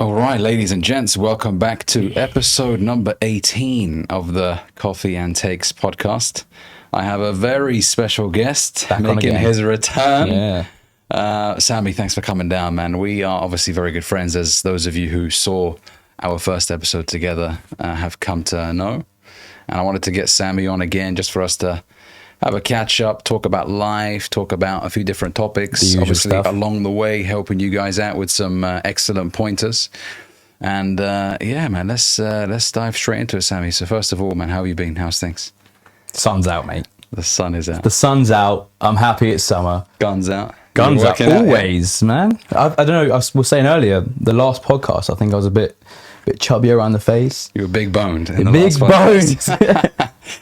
All right, ladies and gents, welcome back to episode number 18 of the Coffee and Takes podcast. I have a very special guest making his return. Yeah. Samie, thanks for coming down, man. We are obviously very good friends, as those of you who saw our first episode together have come to know. And I wanted to get Samie on again just for us to have a catch up, talk about life, talk about a few different topics. Obviously, stuff along the way, helping you guys out with some excellent pointers. And yeah, man, let's dive straight into it, Samie. So first of all, man, how have you been? How's things? Sun's out, mate. The sun is out. The sun's out. I'm happy it's summer. Guns out. Guns out always, man. I don't know. I was saying earlier, the last podcast, I think I was a bit chubby around the face. You were big boned. Big boned.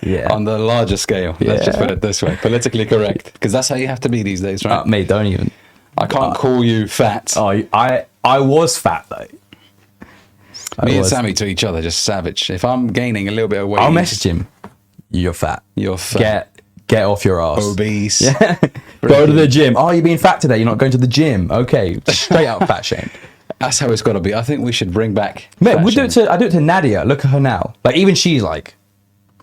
Yeah. On the larger scale. Yeah. Let's just put it this way. Politically correct. Because that's how you have to be these days, right? Mate, don't even. I can't call you fat. Oh, I was fat, though. Me and Samie to each other, just savage. If I'm gaining a little bit of weight, I'll message him. You're fat. You're fat. Get off your ass. Obese. Yeah. Go to the gym. Oh, you're being fat today. You're not going to the gym. Okay. Straight out fat shame. That's how it's got to be. I think we should bring back. Mate, I do it to Nadia. Look at her now. Like, even she's like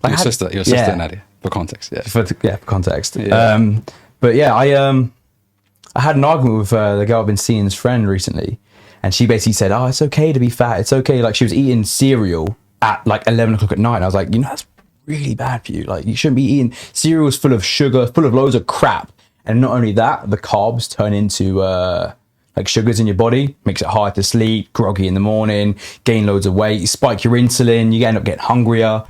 your sister, Nadia. For context, yeah. For context. Yeah. But yeah, I had an argument with the girl I've been seeing's friend recently, and she basically said, "Oh, it's okay to be fat. It's okay." Like, she was eating cereal at like 11 o'clock at night. And I was like, that's really bad for you. Like, you shouldn't be eating cereals full of sugar, full of loads of crap. And not only that, the carbs turn into like sugars in your body, makes it hard to sleep, groggy in the morning, gain loads of weight, you spike your insulin, you end up getting hungrier.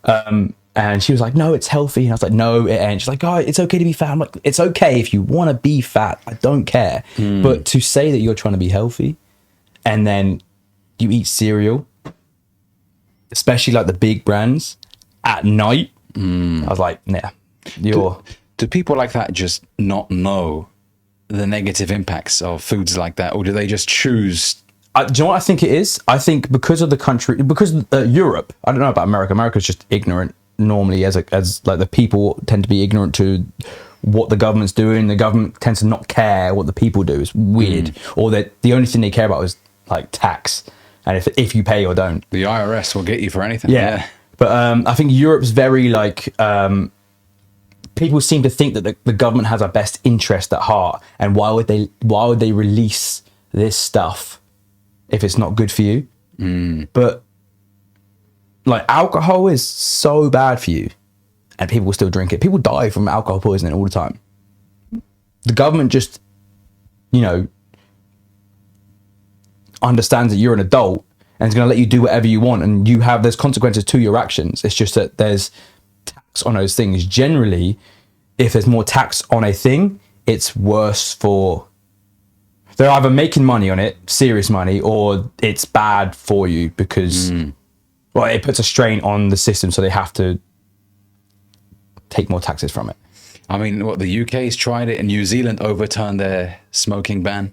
And she was like, "No, it's healthy." And I was like, "No, it ain't." She's like, "Oh, it's okay to be fat." I'm like, "It's okay if you want to be fat. I don't care." But to say that you're trying to be healthy and then you eat cereal, especially like the big brands, at night, I was like, "Nah, you're..." Do people like that just not know the negative impacts of foods like that? Or do they just choose... Do you know what I think it is? I think because of the country, because Europe, I don't know about America. America's just ignorant normally, as like the people tend to be ignorant to what the government's doing. The government tends to not care what the people do. It's weird. Or that the only thing they care about is like tax, and if you pay or don't. The IRS will get you for anything. Yeah. But I think Europe's very like people seem to think that the government has our best interest at heart, and why would they release this stuff if it's not good for you? But like, alcohol is so bad for you, and people will still drink it. People die from alcohol poisoning all the time. The government just, understands that you're an adult and is going to let you do whatever you want, and there's consequences to your actions. It's just that there's tax on those things. Generally, if there's more tax on a thing, it's worse for... They're either making money on it, serious money, or it's bad for you because... Well, it puts a strain on the system, so they have to take more taxes from it. I mean, the UK's tried it, and New Zealand overturned their smoking ban.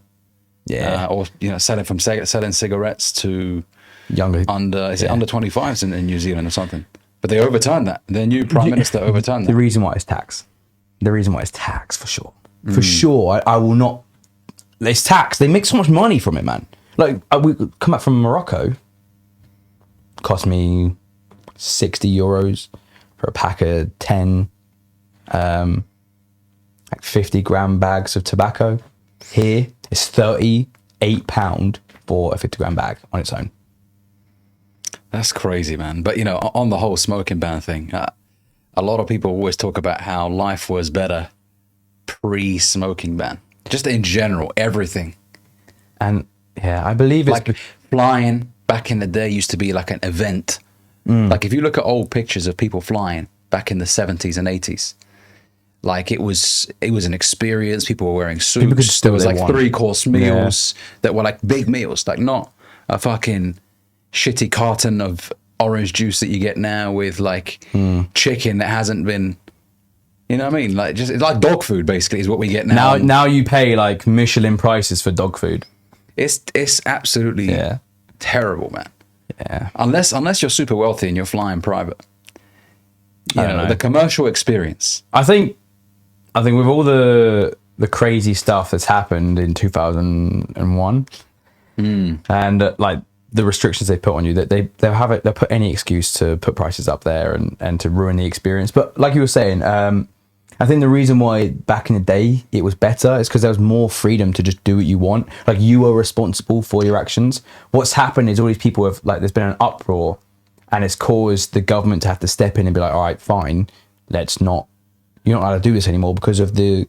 Yeah. Or selling cigarettes to younger under 25s in New Zealand or something. But they overturned that. Their new prime minister overturned that. The reason why it's tax. For sure. For sure. I will not. It's tax. They make so much money from it, man. Like, we come back from Morocco. Cost me €60 for a pack of 10 like 50-gram bags of tobacco. Here it's £38 for a 50-gram bag on its own. That's crazy, man. But on the whole smoking ban thing, a lot of people always talk about how life was better pre-smoking ban, just in general, everything. And yeah, I believe it's like flying back in the day used to be like an event. Like, if you look at old pictures of people flying back in the 70s and 80s, like it was an experience. People were wearing suits. There was like 3-course meals that were like big meals, like not a fucking shitty carton of orange juice that you get now with like chicken that hasn't been, you know what I mean? Like, just, it's like dog food basically is what we get now. Now you pay like Michelin prices for dog food. It's absolutely terrible, man. Yeah. Unless you're super wealthy and you're flying private. You know, the commercial experience. I think with all the crazy stuff that's happened in 2001, and like the restrictions they put on you, that they'll put any excuse to put prices up there and to ruin the experience. But like you were saying, I think the reason why back in the day it was better is because there was more freedom to just do what you want. Like, you are responsible for your actions. What's happened is all these people have, like, there's been an uproar, and it's caused the government to have to step in and be like, all right, fine, you're not allowed to do this anymore because of the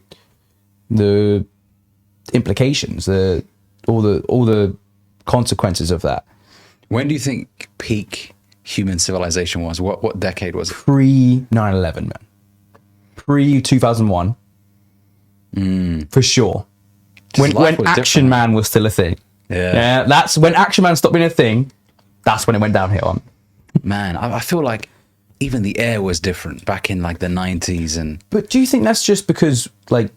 implications, all the consequences of that. When do you think peak human civilization was? What decade was it? Pre 9/11, man. Pre 2001, for sure. When Action Man was still a thing. Yeah, that's when Action Man stopped being a thing. That's when it went downhill. Man, I feel like even the air was different back in like the 90s. But do you think that's just because like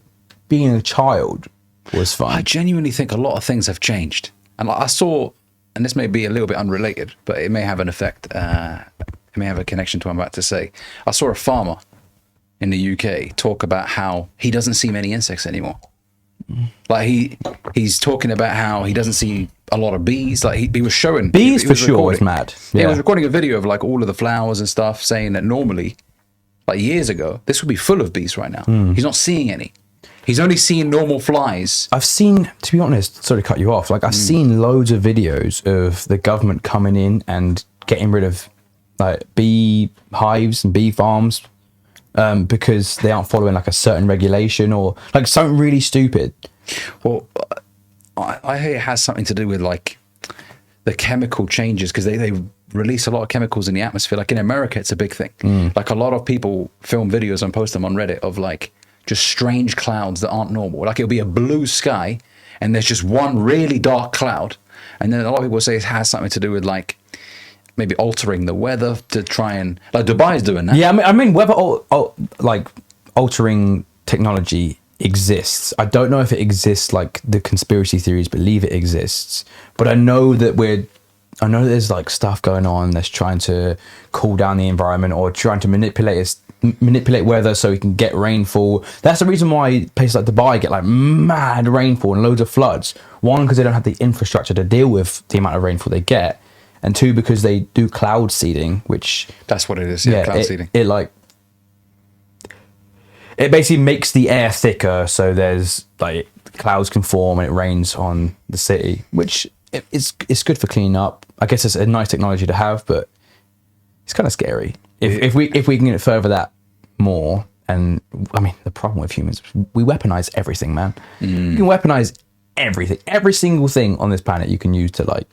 being a child was fun? I genuinely think a lot of things have changed. And I saw, and this may be a little bit unrelated, but it may have an effect. It may have a connection to what I'm about to say. I saw a farmer in the UK talk about how he doesn't see many insects anymore. Like he's talking about how he doesn't see a lot of bees. Like he was showing bees he for sure was mad. Yeah, he was recording a video of like all of the flowers and stuff, saying that normally, like years ago, this would be full of bees right now. He's not seeing any. He's only seeing normal flies. I've seen, to be honest, sorry to cut you off, like I've seen loads of videos of the government coming in and getting rid of like bee hives and bee farms because they aren't following like a certain regulation or like something really stupid. Well, I hear it has something to do with like the chemical changes, because they release a lot of chemicals in the atmosphere. Like in America, it's a big thing. Like a lot of people film videos and post them on Reddit of like just strange clouds that aren't normal. Like it'll be a blue sky and there's just one really dark cloud. And then a lot of people say it has something to do with like maybe altering the weather to try and, like Dubai's doing that. Yeah, I mean weather like altering technology exists. I don't know if it exists like the conspiracy theories believe it exists, but I know that there's like stuff going on that's trying to cool down the environment or trying to manipulate weather so we can get rainfall. That's the reason why places like Dubai get like mad rainfall and loads of floods. One, because they don't have the infrastructure to deal with the amount of rainfall they get, and two, because they do cloud seeding, which that's what it is. Yeah, cloud seeding. It basically makes the air thicker, so there's like clouds can form and it rains on the city, which it's good for cleaning up. I guess it's a nice technology to have, but it's kind of scary. If we can get it further that more, and I mean the problem with humans, we weaponize everything, man. You can weaponize everything, every single thing on this planet. You can use to like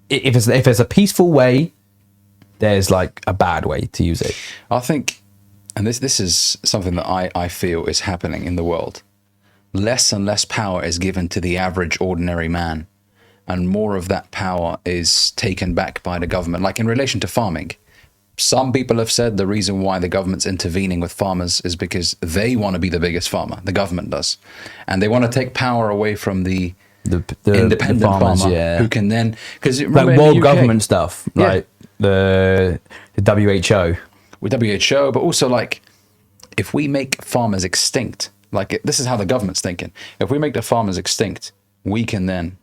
if there's a peaceful way, there's like a bad way to use it. I think, and this is something that I feel is happening in the world. Less and less power is given to the average ordinary man, and more of that power is taken back by the government. Like in relation to farming, some people have said the reason why the government's intervening with farmers is because they want to be the biggest farmer. The government does. And they want to take power away from the independent farmers, farmer who can then... Because like world government stuff, like the WHO. With WHO, but also like if we make farmers extinct, like this is how the government's thinking. If we make the farmers extinct, we can then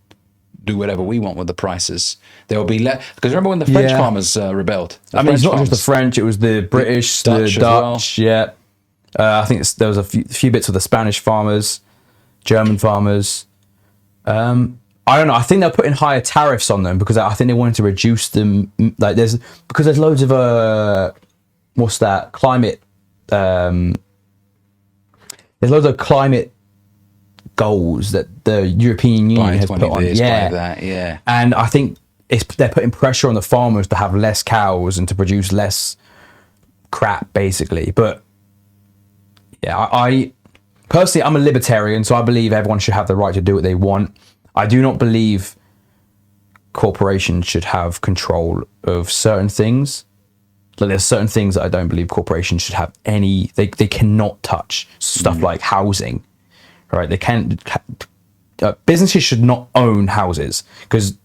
do whatever we want with the prices. There will be less, because remember when the French farmers rebelled? I mean, it's not just the French; it was the British, the Dutch. Well. Yeah, I think there was a few bits of the Spanish farmers, German farmers. I don't know. I think they're putting higher tariffs on them because I think they wanted to reduce them. Like there's loads of what's that climate? There's loads of climate goals that the European Union has put on. Yeah. And I think they're putting pressure on the farmers to have less cows and to produce less crap, basically. But yeah, I personally, I'm a libertarian, so I believe everyone should have the right to do what they want. I do not believe corporations should have control of certain things. Like there's certain things that I don't believe corporations should have any. They cannot touch stuff like housing. Right, they can't. Businesses should not own houses because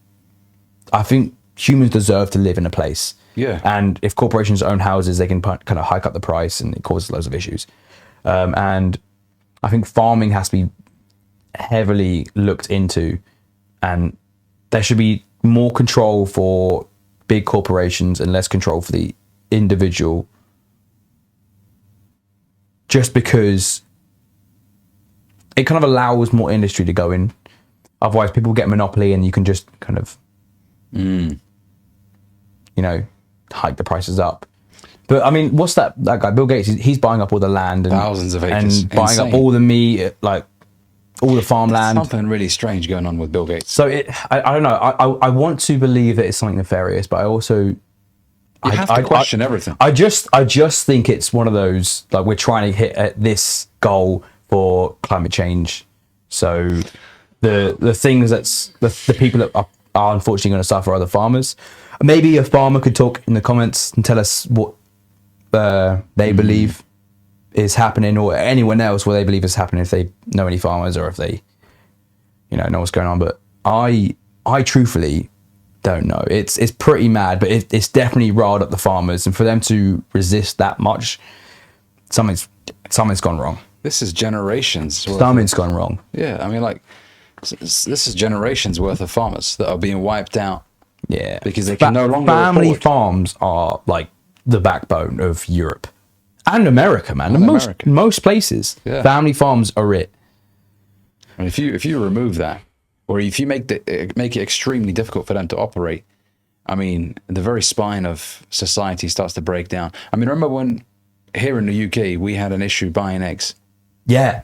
I think humans deserve to live in a place. Yeah. And if corporations own houses, they can kind of hike up the price, and it causes loads of issues. And I think farming has to be heavily looked into, and there should be more control for big corporations and less control for the individual, just because it kind of allows more industry to go in. Otherwise people get monopoly and you can just kind of you know, hike the prices up. But I mean, what's that guy Bill Gates, he's buying up all the land and thousands of acres, and buying insane. up all the meat, like all the farmland. Something really strange going on with Bill Gates. So I don't know. I want to believe that it's something nefarious, but I also You have to question everything. I just think it's one of those, like, we're trying to hit at this goal for climate change. So the things that's the people that are unfortunately going to suffer are the farmers. Maybe a farmer could talk in the comments and tell us what they believe is happening, or anyone else what they believe is happening, if they know any farmers or if they, you know what's going on. But I truthfully don't know. It's pretty mad, but it's definitely riled up the farmers, and for them to resist that much, something's gone wrong. This is generations. Something's gone wrong. Yeah, I mean, like, this is generations worth of farmers that are being wiped out. Yeah, because they can no longer family afford. farms are like the backbone of Europe and America, man. And Most places, Yeah. family farms are it. And if you remove that, or if you make it extremely difficult for them to operate, I mean, the very spine of society starts to break down. I mean, remember when here in the UK we had an issue buying eggs? Yeah.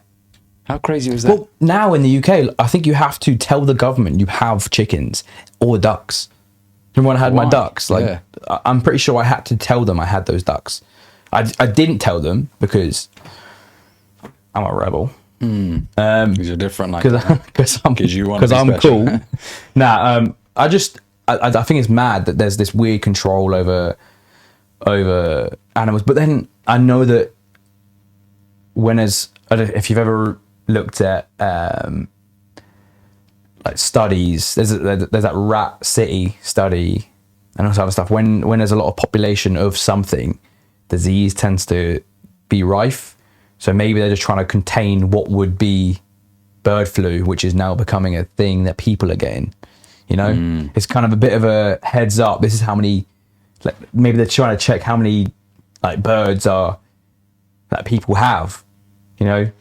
How crazy was that? Well, now in the UK, I think you have to tell the government you have chickens or ducks. Remember when I had my Why? ducks? Like, Yeah. I'm pretty sure I had to tell them I had those ducks. I didn't tell them because I'm a rebel. Because you're different, like Because I'm cool. I think it's mad that there's this weird control over animals. But then I know that I don't know if you've ever looked at like studies, there's that rat city study and also other stuff. When there's a lot of population of something, disease tends to be rife. So maybe they're just trying to contain what would be bird flu, which is now becoming a thing that people are getting. It's kind of a bit of a heads up. This is how many, like, maybe they're trying to check how many like birds are that people have. Well,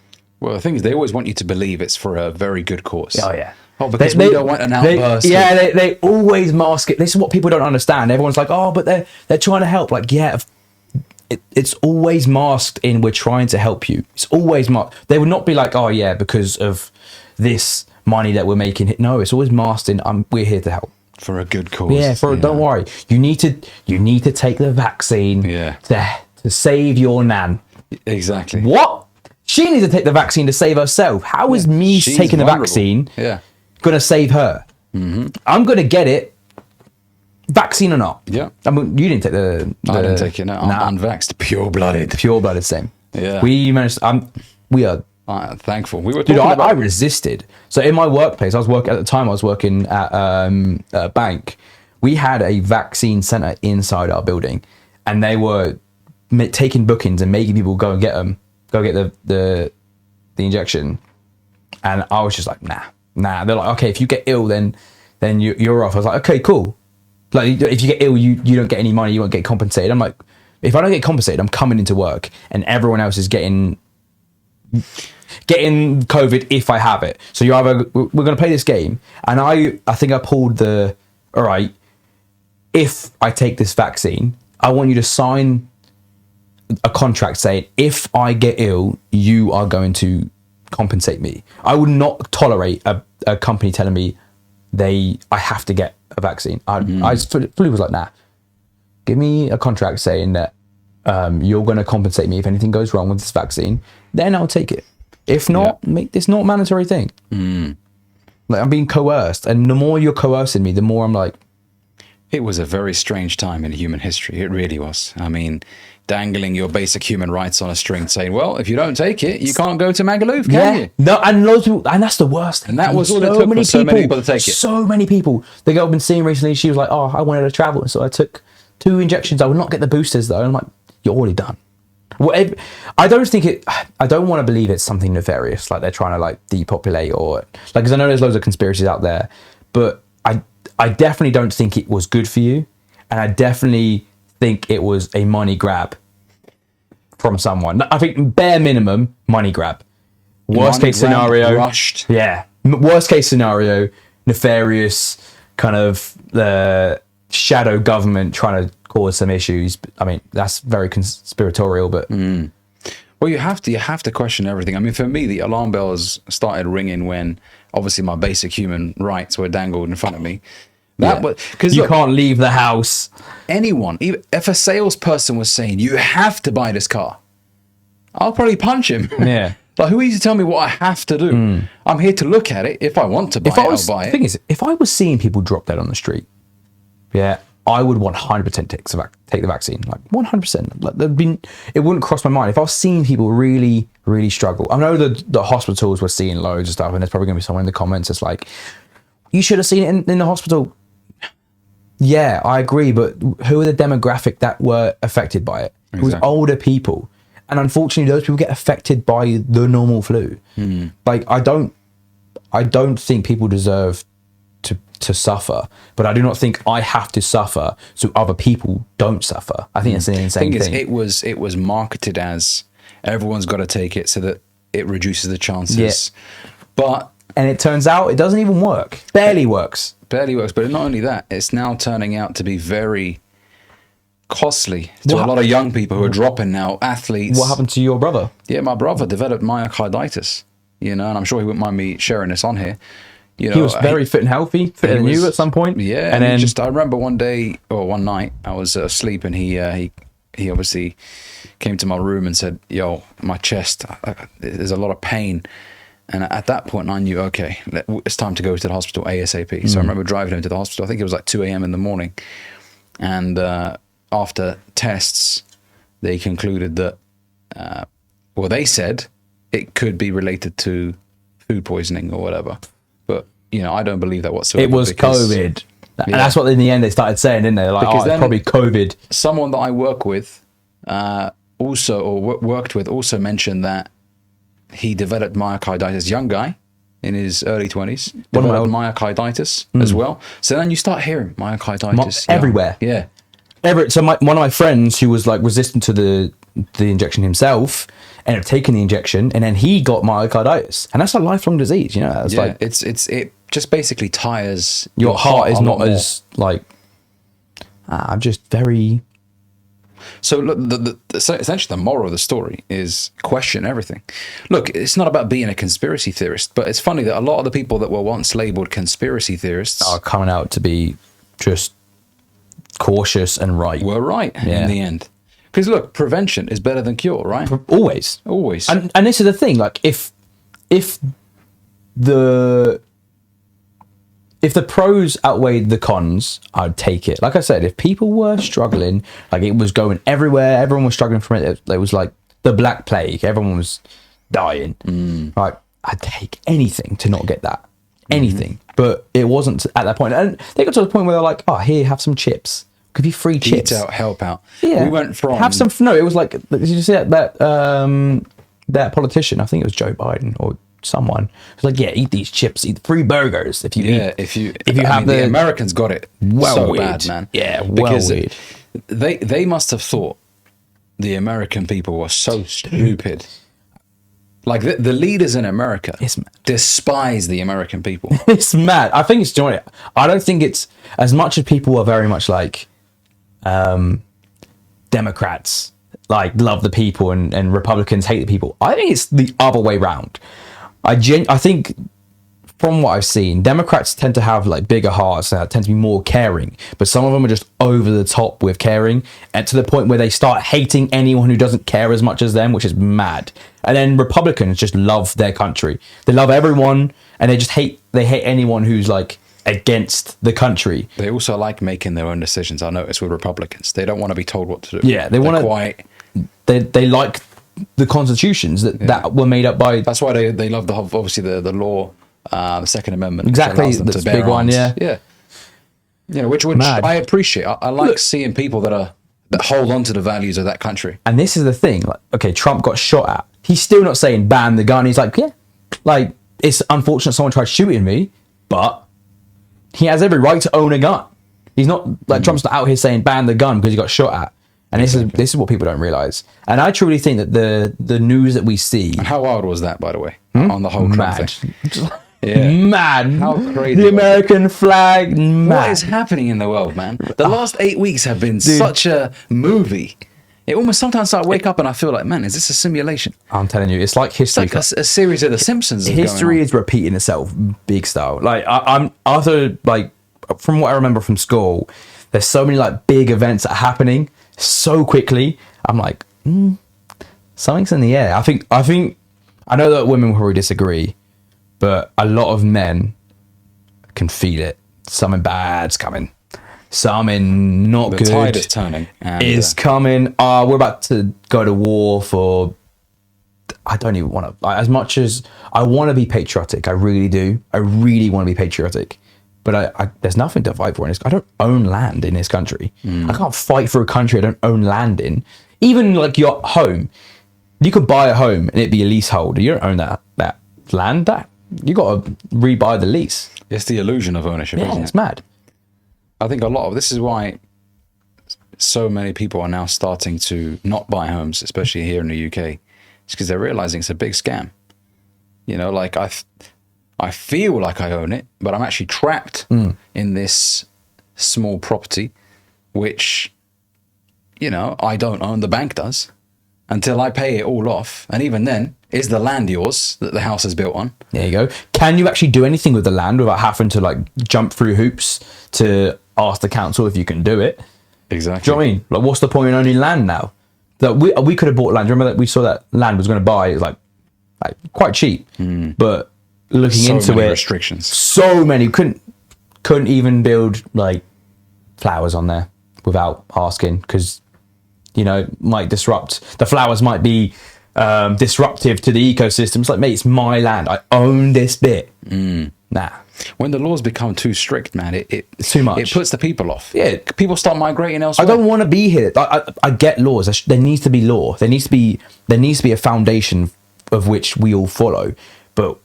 the thing is, they always want you to believe it's for a very good cause. Oh yeah. Oh, because we don't want an outburst. They always mask it. This is what people don't understand. Everyone's like, oh, but they're trying to help. Like, yeah, it's always masked in, we're trying to help you. It's always masked. They would not be like, oh yeah, because of this money that we're making. No, it's always masked in, we're here to help. For a good cause. Yeah, don't worry. You need to take the vaccine to save your nan. Exactly. What? She needs to take the vaccine to save herself. How is me She's taking the vulnerable. vaccine Yeah. gonna save her? Mm-hmm. I'm gonna get it, vaccine or not. Yeah. I mean, you didn't take the I didn't take it. No, I'm unvaxxed, pure-blooded. Pure-blooded, same. Yeah. We managed. We are. I'm thankful. We were Dude, talking I about. resisted. So in my workplace, at the time I was working at a bank. We had a vaccine center inside our building, and they were taking bookings and making people go get the injection. And I was just like, nah. They're like, okay, if you get ill, then you're off. I was like, okay, cool. Like, if you get ill, you don't get any money, you won't get compensated. I'm like, if I don't get compensated, I'm coming into work, and everyone else is getting COVID if I have it. So we're going to play this game, and I think I pulled all right, if I take this vaccine, I want you to sign a contract saying, if I get ill, you are going to compensate me. I would not tolerate a company telling me I have to get a vaccine. I fully was like, nah, give me a contract saying that you're going to compensate me if anything goes wrong with this vaccine, then I'll take it. If not, make this not a mandatory thing. Like, I'm being coerced, and the more you're coercing me, the more I'm like, It was a very strange time in human history. It really was. I mean, dangling your basic human rights on a string, saying, well, if you don't take it, you can't go to Magaluf, can you? No, and loads of people, and that's the worst. And that was all it took for so many people to take it. So many people. The girl I've been seeing recently, she was like, oh, I wanted to travel, so I took 2 injections. I would not get the boosters, though. And I'm like, you're already done. I don't think it. I don't want to believe it's something nefarious, like they're trying to like depopulate or like, because I know there's loads of conspiracies out there, but I definitely don't think it was good for you, and I definitely think it was a money grab from someone. I think bare minimum money grab. Worst case scenario, rushed. Yeah. Worst case scenario, nefarious kind of the shadow government trying to cause some issues. I mean, that's very conspiratorial, but well, you have to question everything. I mean, for me, the alarm bells started ringing when obviously my basic human rights were dangled in front of me. That was because you can't leave the house. Anyone, even if a salesperson was saying you have to buy this car, I'll probably punch him. Yeah. Like, who are you to tell me what I have to do? I'm here to look at it. If I want to buy it, I'll buy it. The thing is, if I was seeing people drop dead on the street, I would 100% take the vaccine. Like 100%. Like it wouldn't cross my mind. If I was seeing people really, really struggle. I know the hospitals were seeing loads of stuff, and there's probably going to be someone in the comments that's like, you should have seen it in the hospital. Yeah, I agree, but who are the demographic that were affected by it? Exactly. It was older people. And unfortunately, those people get affected by the normal flu. Like, I don't think people deserve to suffer, but I do not think I have to suffer so other people don't suffer. I think that's the insane thing. It was marketed as everyone's got to take it so that it reduces the chances. Yeah. And it turns out it doesn't even work. Barely works. But not only that, it's now turning out to be very costly to a lot of young people who are dropping now, athletes. What happened to your brother? Yeah, my brother developed myocarditis, and I'm sure he wouldn't mind me sharing this on here. He was very fit and healthy, fitter than you at some point. Yeah, and then I remember one night I was asleep, and he obviously came to my room and said, "Yo, my chest, there's a lot of pain." And at that point, I knew, okay, it's time to go to the hospital ASAP. So I remember driving him to the hospital. I think it was like 2 a.m. in the morning. And after tests, they concluded that, they said it could be related to food poisoning or whatever. But, I don't believe that whatsoever. It was COVID. And that's what in the end they started saying, didn't they? Like, it's probably COVID. Someone that I work with also mentioned that he developed myocarditis, young guy in his early 20s, developed myocarditis as well. So then you start hearing myocarditis everywhere. Yeah. So one of my friends who was like resistant to the injection himself ended up taking the injection, and then he got myocarditis, and that's a lifelong disease. It just basically tires your heart is not as like. I'm just very. So look, essentially the moral of the story is question everything. Look, it's not about being a conspiracy theorist, but it's funny that a lot of the people that were once labeled conspiracy theorists are coming out to be just cautious and right. We're right in the end. Because look, prevention is better than cure, right? Always. And this is the thing, like if the pros outweighed the cons, I'd take it. Like I said, if people were struggling, like it was going everywhere, everyone was struggling from it. It was like the Black Plague. Everyone was dying. Like, I'd take anything to not get that. Anything. But it wasn't at that point. And they got to the point where they're like, oh, here, have some chips. Give you free chips. Eat out, help out. Yeah. We went from... Have some... No, it was like... Did you see that politician? I think it was Joe Biden or someone. It was like, yeah, eat these chips. Eat free burgers. If you have the Americans got it so weird. Bad, man. Yeah, because weird. They must have thought the American people were so stupid. Like the leaders in America despise the American people. It's mad. I think it's I don't think it's as much as people are very much like Democrats like love the people and Republicans hate the people. I think it's the other way round. I think from what I've seen, Democrats tend to have like bigger hearts and tend to be more caring, but some of them are just over the top with caring, and to the point where they start hating anyone who doesn't care as much as them, which is mad. And then Republicans just love their country. They love everyone, and they hate anyone who's like against the country. They also like making their own decisions. I notice with Republicans, they don't want to be told what to do. Yeah, they want to. They like the constitutions that were made up by. That's why they love obviously the law. The Second Amendment. Exactly, that's a big one, yeah. Which I appreciate. I like seeing people that are that hold on to the values of that country. And this is the thing, like, okay, Trump got shot at. He's still not saying ban the gun. He's like, yeah, like, it's unfortunate someone tried shooting me, but he has every right to own a gun. He's not, like, Trump's not out here saying ban the gun because he got shot at. And this is what people don't realize. And I truly think that the news that we see. And how wild was that, by the way, on the whole Trump thing? Yeah. Mad. How crazy. The American flag. Mad. What is happening in the world, man? The last 8 weeks have been such a movie. It almost sometimes I wake up and I feel like, man, is this a simulation? I'm telling you, it's like history. It's like a series of The Simpsons. History is repeating itself, big style. Like I'm after, like, from what I remember from school, there's so many like big events that are happening so quickly. I'm like, something's in the air. I think I know that women will probably disagree, but a lot of men can feel it. Something bad's coming. Something not good. The tide is turning. Is coming. We're about to go to war for. I don't even want to. Like, as much as I want to be patriotic, I really do. I really want to be patriotic, but I there's nothing to fight for in this. I don't own land in this country. I can't fight for a country I don't own land in. Even like your home, you could buy a home and it'd be a leasehold. You don't own that land. That you got to rebuy the lease. It's the illusion of ownership. Yeah, isn't it's it? mad. I think a lot of this is why so many people are now starting to not buy homes, especially here in the UK. It's because they're realizing it's a big scam. You know, like I feel like I own it, but I'm actually trapped in this small property, which, you know, I don't own. The bank does, until I pay it all off. And even then, is the land yours that the house is built on? There you go. Can you actually do anything with the land without having to like jump through hoops to ask the council if you can do it? Exactly. Do you know what I mean? Like, what's the point in owning land now? That we could have bought land. Remember that we saw that land was going to buy, it was like quite cheap, but looking So into many it, restrictions. so many couldn't even build like flowers on there without asking, because, you know, might disrupt the flowers, might be disruptive to the ecosystem. It's like, mate, it's my land. I own this bit. Nah. When the laws become too strict, man, it's too much. It puts the people off. Yeah. People start migrating I elsewhere. don't want to be here. I get laws. There needs to be law. There needs to be a foundation of which we all follow. But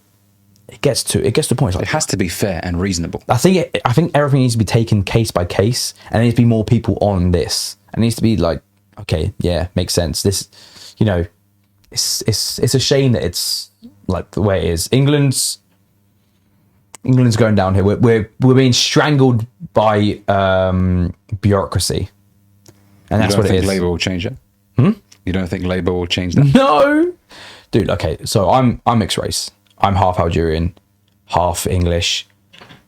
it gets to a point. It's like, It has to be fair and reasonable. I think everything needs to be taken case by case, and there needs to be more people on this. And it needs to be like, okay, yeah, makes sense. This, you know, it's a shame that it's like the way it is. England's going down here. We're being strangled by bureaucracy, and that's what it is. You don't think Labour will change it? You don't think Labour will change that? No, dude. Okay, so I'm mixed race. I'm half Algerian, half English.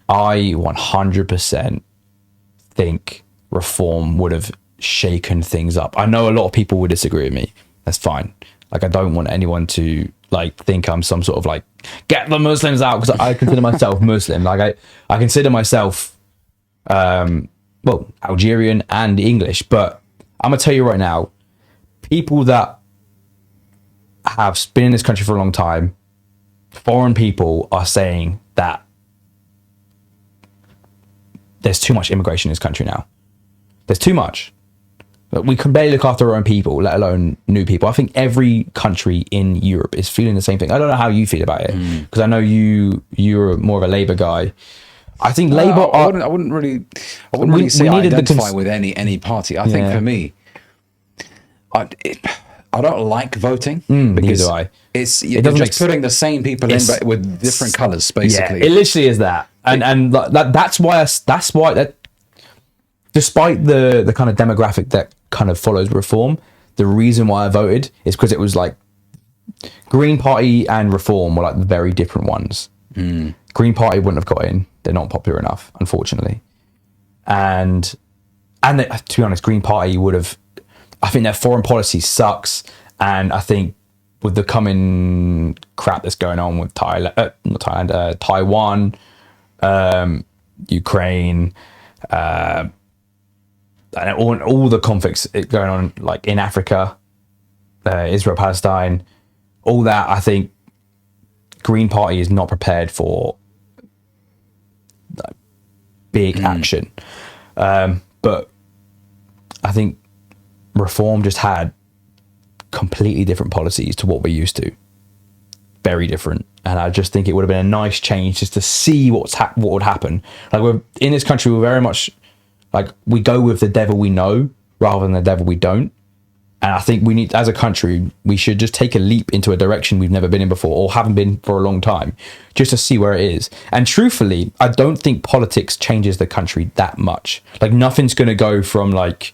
I 100% think reform would have shaken things up. I know a lot of people would disagree with me. That's fine. Like, I don't want anyone to like think I'm some sort of like get the Muslims out, because I consider myself Muslim. Like I consider myself well, Algerian and English, but I'm gonna tell you right now, people that have been in this country for a long time, foreign people, are saying that there's too much immigration in this country now. There's too much. We can barely look after our own people, let alone new people. I think every country in Europe is feeling the same thing. I don't know how you feel about it, because I know you're more of a Labour guy. I think Labour. I wouldn't really say I identify with any party. I think for me, I don't like voting, because neither do I. You're just putting the same people in, but with different colours, basically. Yeah, it literally is that, and that's why despite the kind of demographic that kind of follows reform, the reason why I voted is because it was like Green Party and Reform were like very different ones. Green Party wouldn't have got in. They're not popular enough, unfortunately. And to be honest, Green Party would have, I think their foreign policy sucks. And I think with the coming crap that's going on with Taiwan, Ukraine, and all the conflicts going on, like in Africa, Israel, Palestine, all that, I think Green Party is not prepared for big action. But I think Reform just had completely different policies to what we're used to. Very different. And I just think it would have been a nice change just to see what would happen. Like, we're in this country, we're very much like, we go with the devil we know rather than the devil we don't. And I think we need, as a country, we should just take a leap into a direction we've never been in before, or haven't been for a long time, just to see where it is. And truthfully, I don't think politics changes the country that much. Like, nothing's going to go from, like,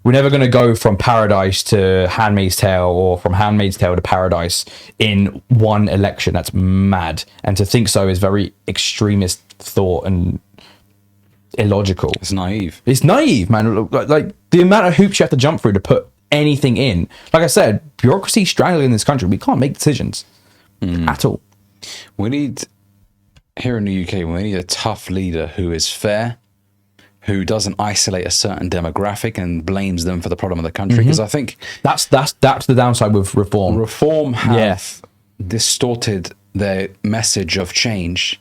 we're never going to go from Paradise to Handmaid's Tale, or from Handmaid's Tale to Paradise in one election. That's mad. And to think so is very extremist thought and illogical. It's naive. It's naive, man. Like the amount of hoops you have to jump through to put anything in. Like I said, bureaucracy strangling in this country. We can't make decisions at all. We need, here in the UK, we need a tough leader who is fair, who doesn't isolate a certain demographic and blames them for the problem of the country. Because I think that's the downside with reform. Reform have distorted their message of change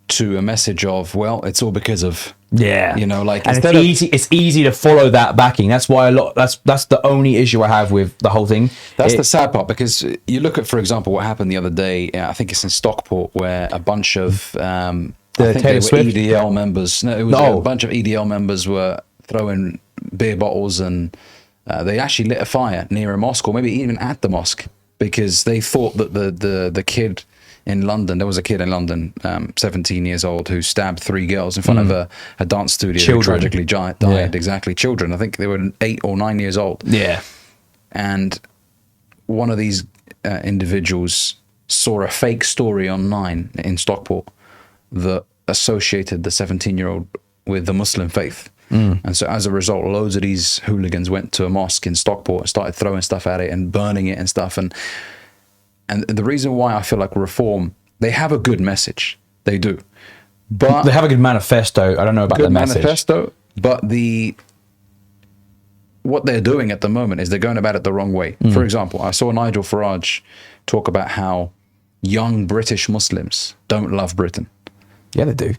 to a message of, well, it's all because of, you know, like, and it's easy to follow that backing. That's why that's the only issue I have with the whole thing. That's the sad part, because you look at, for example, what happened the other day. I think it's in Stockport, where a bunch of I think they were EDL members. No, it was a bunch of EDL members were throwing beer bottles, and they actually lit a fire near a mosque, or maybe even at the mosque, because they thought that the kid in London, there was a kid in London, 17 years old, who stabbed 3 girls in front of a dance studio. Children. Who tragically died. Exactly, children. I think they were 8 or 9 years old. Yeah. And one of these individuals saw a fake story online in Stockport that associated the 17-year-old with the Muslim faith. And so as a result, loads of these hooligans went to a mosque in Stockport and started throwing stuff at it and burning it and stuff. And the reason why I feel like Reform, they have a good message. They do. But they have a good manifesto. I don't know about the message. Good manifesto, but what they're doing at the moment is they're going about it the wrong way. For example, I saw Nigel Farage talk about how young British Muslims don't love Britain. Yeah, they do.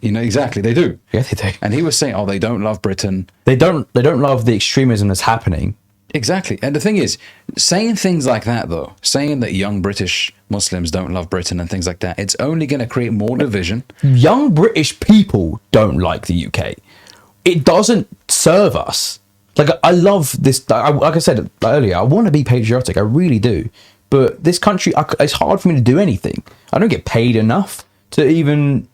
You know, exactly, they do. Yeah, they do. And he was saying, oh, they don't love Britain. They don't love the extremism that's happening. Exactly. And the thing is, saying things like that, though, saying that young British Muslims don't love Britain and things like that, it's only going to create more division. Young British people don't like the UK. It doesn't serve us. Like, I love this. Like I said earlier, I want to be patriotic. I really do. But this country, it's hard for me to do anything. I don't get paid enough to even...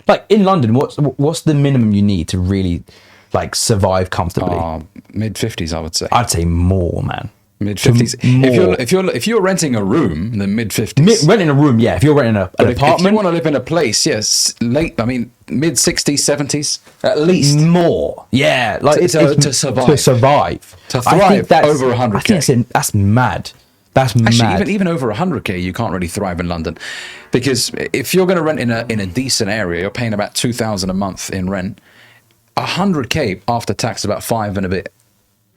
Like, in London, what's the minimum you need to really... like survive comfortably? Mid-50s, I would say. I'd say more, man. Mid-50s. If you're renting a room, then mid-50s. Renting a room, yeah. If you're renting an apartment, if you want to live in a place, yes, mid-60s, 70s, at least. More, yeah. Like to survive. To survive. To thrive over 100k. I think that's mad. That's actually mad. Even over 100k, you can't really thrive in London, because if you're going to rent in a decent area, you're paying about 2,000 a month in rent. 100k after tax, about 5 and a bit.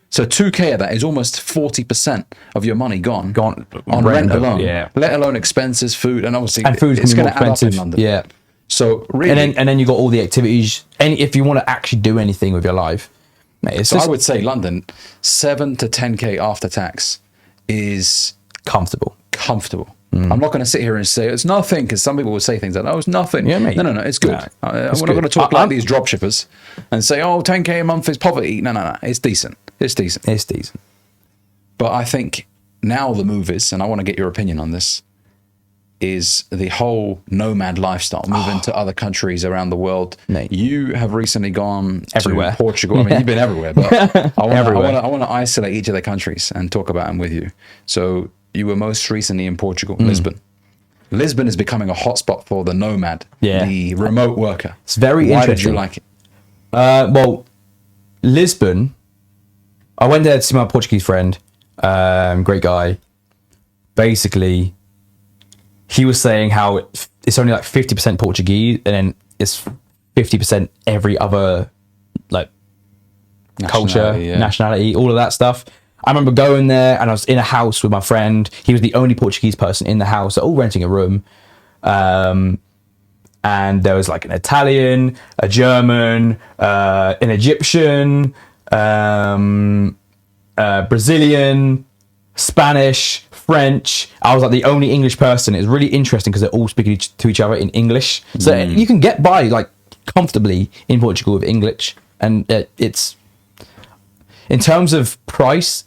So 2k of that is almost 40% of your money gone on rent alone. Yeah. Let alone expenses, food, and obviously it's going to add up in London. Yeah. So really, and then you got all the activities. And if you want to actually do anything with your life, mate, I would say London, 7 to 10k after tax is comfortable. I'm not going to sit here and say it's nothing, because some people will say things like, "Oh, it's nothing." Yeah, mate. No, it's good. We're not going to talk like these drop shippers and say, "Oh, 10k a month is poverty." No. It's decent. It's decent. But I think now the move is, and I want to get your opinion on this, is the whole nomad lifestyle, moving to other countries around the world. Mate. You have recently gone everywhere. To Portugal. I mean, you've been everywhere, but I want to isolate each of the countries and talk about them with you. So you were most recently in Portugal, Lisbon. Lisbon is becoming a hotspot for the nomad, the remote worker. It's very interesting. Why did you like it? Well, Lisbon, I went there to see my Portuguese friend, great guy. Basically, he was saying how it's only like 50% Portuguese, and then it's 50% every other like culture, nationality, all of that stuff. I remember going there, and I was in a house with my friend. He was the only Portuguese person in the house. They're all renting a room. And there was like an Italian, a German, an Egyptian, Brazilian, Spanish, French. I was like the only English person. It was really interesting because they're all speaking to each other in English. So you can get by like comfortably in Portugal with English. And it's, in terms of price,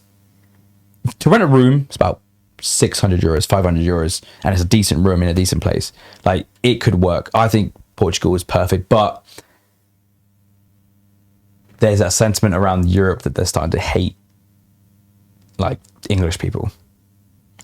to rent a room, it's about 600 euros, 500 euros, and it's a decent room in a decent place. Like, it could work. I think Portugal is perfect, but there's that sentiment around Europe that they're starting to hate, like, English people.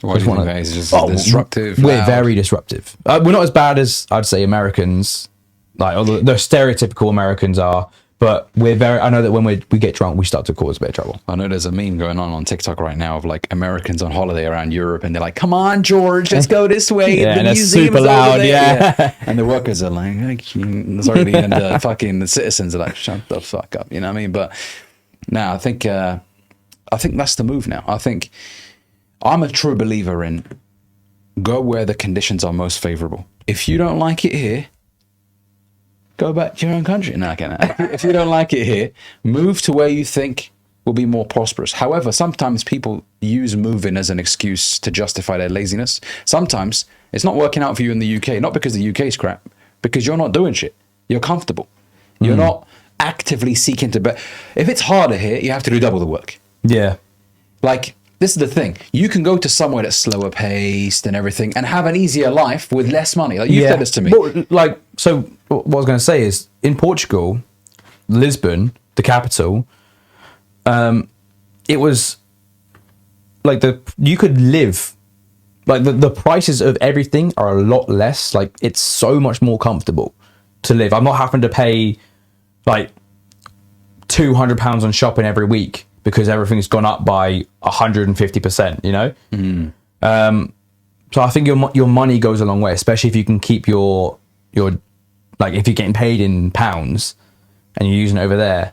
Why do you think that is? Just disruptive? We're loud? very disruptive. We're not as bad as, I'd say, Americans, like, although the stereotypical Americans are, but we're very, I know that when we get drunk, we start to cause a bit of trouble. I know there's a meme going on TikTok right now of like Americans on holiday around Europe, and they're like, "Come on, George, let's go this way." Yeah, the and it's museum's super over loud, there." yeah. And the workers are like, sorry, and the citizens are like, "Shut the fuck up," you know what I mean? But now I think that's the move. Now I think I'm a true believer in go where the conditions are most favorable. If you don't like it here, go back to your own country. No, I can't. If you don't like it here, move to where you think will be more prosperous. However, sometimes people use moving as an excuse to justify their laziness. Sometimes it's not working out for you in the UK, not because the UK is crap, because you're not doing shit. You're comfortable. You're not actively seeking to bet. If it's harder here, you have to do double the work. Yeah. Like, this is the thing. You can go to somewhere that's slower paced and everything and have an easier life with less money. Like, you've said this to me. Well, like, so what I was going to say is, in Portugal, Lisbon, the capital, it was like you could live, like the prices of everything are a lot less. Like, it's so much more comfortable to live. I'm not having to pay like £200 on shopping every week because everything's gone up by 150%, you know? So I think your money goes a long way, especially if you can keep your like, if you're getting paid in pounds and you're using it over there,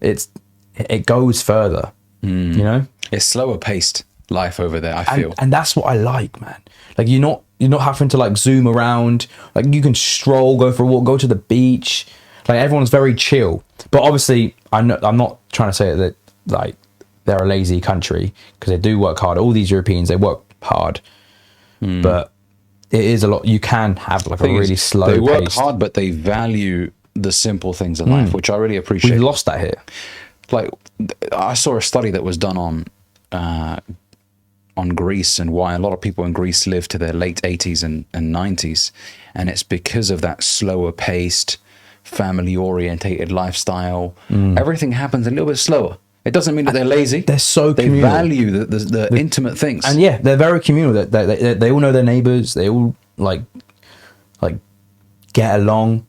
it goes further, you know? It's slower paced life over there, I feel. And that's what I like, man. Like, you're not having to like zoom around. Like, you can stroll, go for a walk, go to the beach. Like, everyone's very chill. But obviously, I'm not trying to say that like they're a lazy country, because they do work hard. All these Europeans, they work hard, but it is a lot. You can have like a really slow pace. They work hard, but they value the simple things in life, which I really appreciate. We've lost that here. Like, I saw a study that was done on Greece and why a lot of people in Greece live to their late 80s and 90s, and it's because of that slower paced, family orientated lifestyle. Everything happens a little bit slower. It doesn't mean that they're lazy. They're so they communal. value the intimate things. And yeah, they're very communal. They all know their neighbors. They all like get along.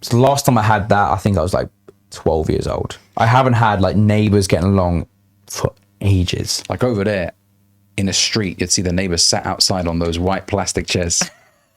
So the last time I had that, I think I was like 12 years old. I haven't had like neighbors getting along for ages. Like, over there in the street, you'd see the neighbors sat outside on those white plastic chairs.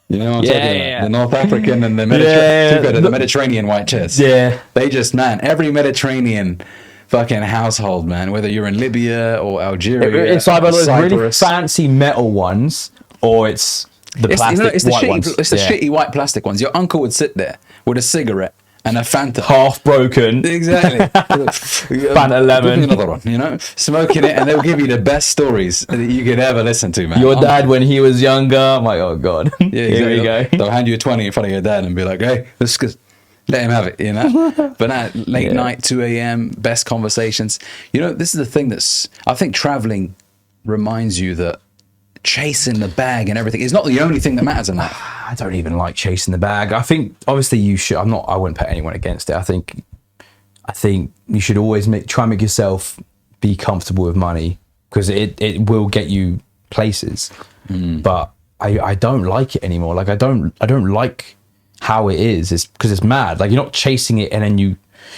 You know what I'm talking about? The North African and the Mediterranean, the Mediterranean white chairs. Yeah. They just, man, every Mediterranean fucking household, man, whether you're in Libya or Algeria, it's either those really Cyprus. fancy metal ones, or it's the plastic white ones. It's the shitty white plastic ones. Your uncle would sit there with a cigarette and a Fanta. Half broken. Exactly. Fanta lemon. Give me another one, you know? Smoking it, and they'll give you the best stories that you could ever listen to, man. Your dad when he was younger. I'm like, oh God. Yeah, exactly. Here we go. They'll hand you a 20 in front of your dad and be like, hey, let's just let him have it, you know? But now, late night, 2 a.m., best conversations. You know, this is the thing I think traveling reminds you that chasing the bag and everything is not the only thing that matters in life. I don't even like chasing the bag. I think obviously you should. I wouldn't put anyone against it. I think you should always try and make yourself be comfortable with money, because it will get you places. But I don't like it anymore. Like, I don't like how it is. It's because it's mad. Like, you're not chasing it and then you're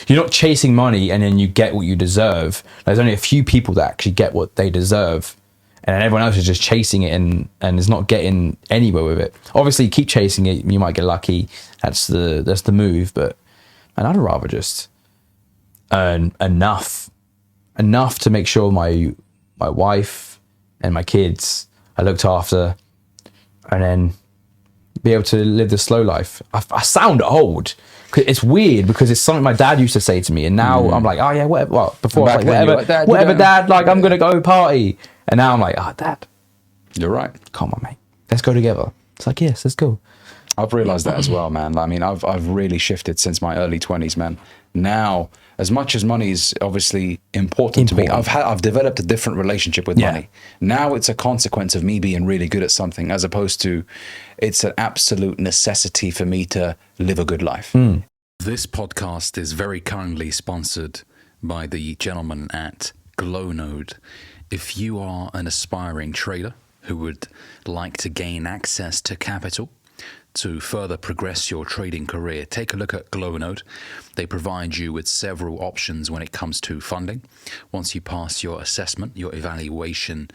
not chasing money and then you get what you deserve. There's only a few people that actually get what they deserve, and everyone else is just chasing it and is not getting anywhere with it. Obviously, keep chasing it. You might get lucky. That's the move. But man, I'd rather just earn enough to make sure my wife and my kids are looked after, and then be able to live the slow life. I sound old. It's weird because it's something my dad used to say to me, and now I'm like, oh yeah, whatever. Well, before I was like, whatever, Dad. Like, I'm gonna go party, and now I'm like, oh, Dad, you're right. Come on, mate, let's go together. It's like, yes, let's go. I've realized that as well, man. I mean, I've really shifted since my early 20s, man. Now, as much as money is obviously important to me, I've developed a different relationship with money. Now it's a consequence of me being really good at something, as opposed to it's an absolute necessity for me to live a good life. This podcast is very kindly sponsored by the gentleman at Glownode. If you are an aspiring trader who would like to gain access to capital to further progress your trading career, take a look at Glownode. They provide you with several options when it comes to funding. Once you pass your assessment, your evaluation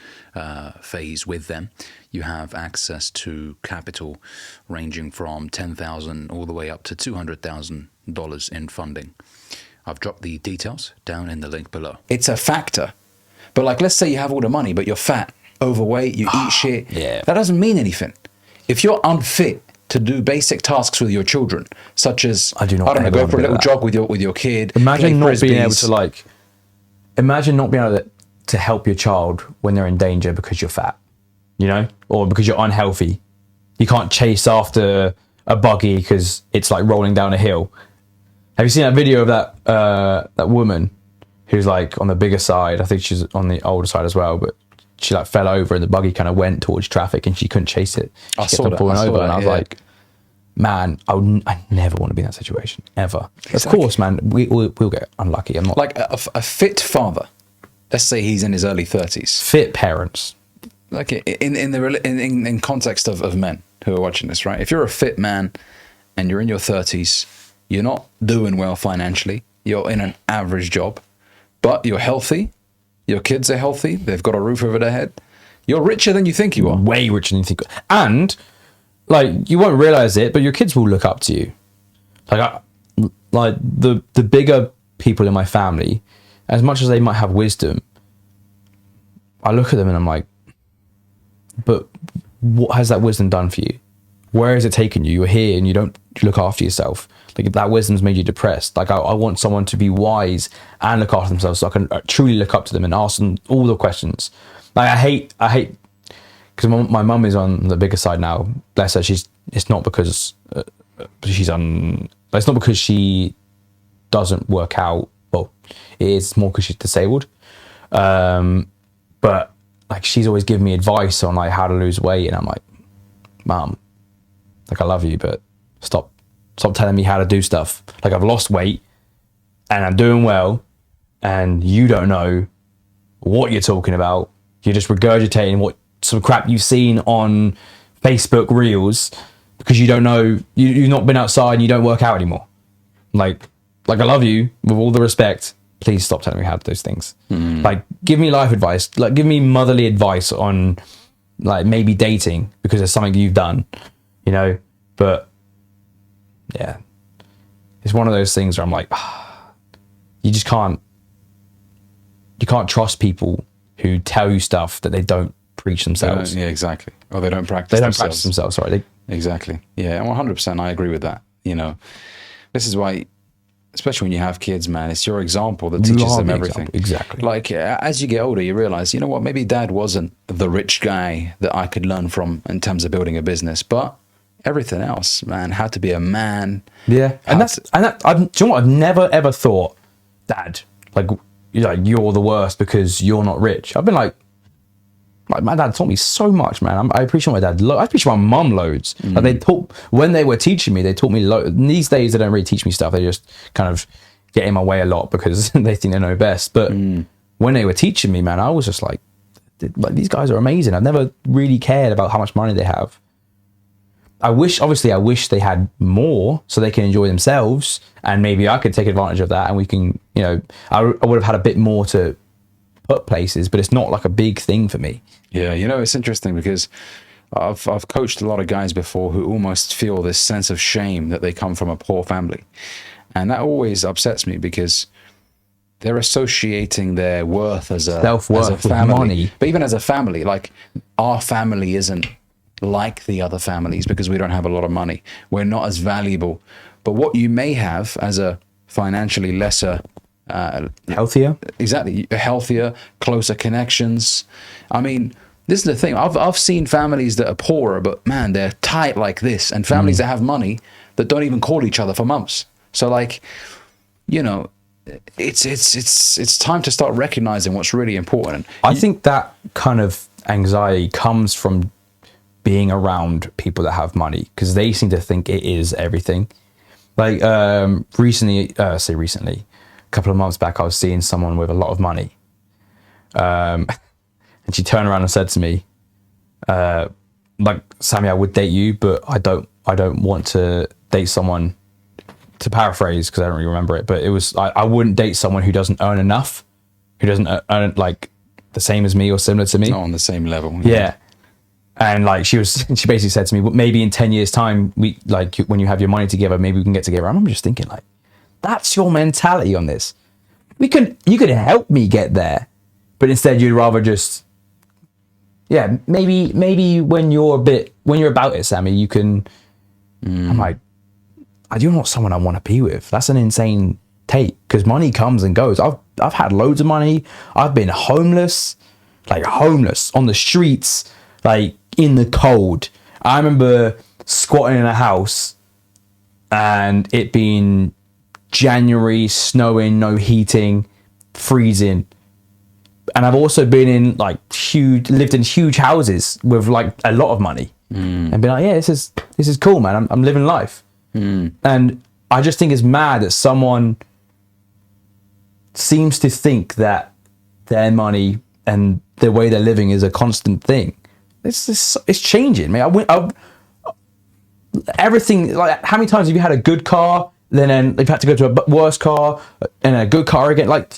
phase with them, you have access to capital ranging from $10,000 all the way up to $200,000 in funding. I've dropped the details down in the link below. It's a factor. But like, let's say you have all the money, but you're fat, overweight, you eat shit. Yeah. That doesn't mean anything. If you're unfit to do basic tasks with your children, such as, I don't know, go for a little jog with your kid. Imagine not being able to imagine not being able to help your child when they're in danger because you're fat, you know, or because you're unhealthy. You can't chase after a buggy because it's like rolling down a hill. Have you seen that video of that woman who's like on the bigger side? I think she's on the older side as well, but she like fell over and the buggy kind of went towards traffic and she couldn't chase it. She kept on pulling over, and I was like, man, I never want to be in that situation, ever. Exactly. Of course, man, we'll get unlucky. I'm not like a fit father. Let's say he's in his early 30s. Fit parents. Like in context of men who are watching this, right? If you're a fit man and you're in your 30s, you're not doing well financially, you're in an average job, but you're healthy, your kids are healthy, they've got a roof over their head, you're richer than you think you are. Way richer than you think. And like, you won't realize it, but your kids will look up to you. Like the bigger people in my family, as much as they might have wisdom, I look at them and I'm like, but what has that wisdom done for you? Where has it taken you? You're here and you don't look after yourself. Like, that wisdom's made you depressed. Like, I want someone to be wise and look after themselves, so I can truly look up to them and ask them all the questions. Like, I hate because my mum is on the bigger side now. Bless her. It's not because it's not because she doesn't work out. Well, it is more because she's disabled. But like, she's always giving me advice on like how to lose weight, and I'm like, Mum, like, I love you, but stop telling me how to do stuff. Like, I've lost weight and I'm doing well, and you don't know what you're talking about. You're just regurgitating some crap you've seen on Facebook Reels because you don't know, you've not been outside and you don't work out anymore. Like I love you with all the respect. Please stop telling me how to do those things. Like, give me life advice. Like, give me motherly advice on like maybe dating because there's something you've done, you know. But yeah, it's one of those things where I'm like, you just can't trust people who tell you stuff that they don't preach themselves. Yeah, exactly. Or they don't practice. They don't practice themselves. Sorry. Exactly. Yeah, 100%. I agree with that. You know, this is why, especially when you have kids, man, it's your example that teaches them everything. Exactly. Like, as you get older, you realize, you know what, maybe Dad wasn't the rich guy that I could learn from in terms of building a business, but everything else, man, how to be a man. Yeah. Do you know what? I've never ever thought, Dad, like, you're the worst because you're not rich. I've been like my dad taught me so much, man. I appreciate my dad. I appreciate my mum loads. Like, when they were teaching me, they taught me these days they don't really teach me stuff. They just kind of get in my way a lot because they think they know best. But when they were teaching me, man, I was just like, these guys are amazing. I've never really cared about how much money they have. I wish they had more so they can enjoy themselves, and maybe I could take advantage of that, and we can, you know, I would have had a bit more to put places, but it's not like a big thing for me. Yeah, you know, it's interesting because I've coached a lot of guys before who almost feel this sense of shame that they come from a poor family, and that always upsets me because they're associating their worth as a self-worth as a family, with money. But even as a family, like, our family isn't like the other families because we don't have a lot of money. We're not as valuable. But what you may have as a financially lesser, Healthier. exactly, healthier, closer connections. I mean, this is the thing. I've seen families that are poorer, but man, they're tight like this, and families that have money that don't even call each other for months. So like, you know, it's time to start recognizing what's really important. I think that kind of anxiety comes from being around people that have money, because they seem to think it is everything. Like recently, a couple of months back, I was seeing someone with a lot of money, and she turned around and said to me, like, Sammy, I would date you, but I don't want to date someone, to paraphrase because I don't really remember it, but it was, I wouldn't date someone who doesn't earn enough, who doesn't earn like the same as me or similar to me. Not on the same level. Yeah. And like she basically said to me, well, maybe in 10 years time, we, like, when you have your money together, maybe we can get together. And I'm just thinking, like, that's your mentality on this. You could help me get there, but instead you'd rather just, yeah, maybe when you're about it, Sammy, you can, I'm like, you're not someone I want to be with. That's an insane take, because money comes and goes. I've had loads of money. I've been homeless on the streets, like in the cold. I remember squatting in a house and it being January, snowing, no heating, freezing. And I've also been in like lived in huge houses with like a lot of money, and been like, yeah, this is cool, man. I'm living life. And I just think it's mad that someone seems to think that their money and the way they're living is a constant thing. It's changing, man. Everything, like, how many times have you had a good car, then you've had to go to a worse car and a good car again? Like,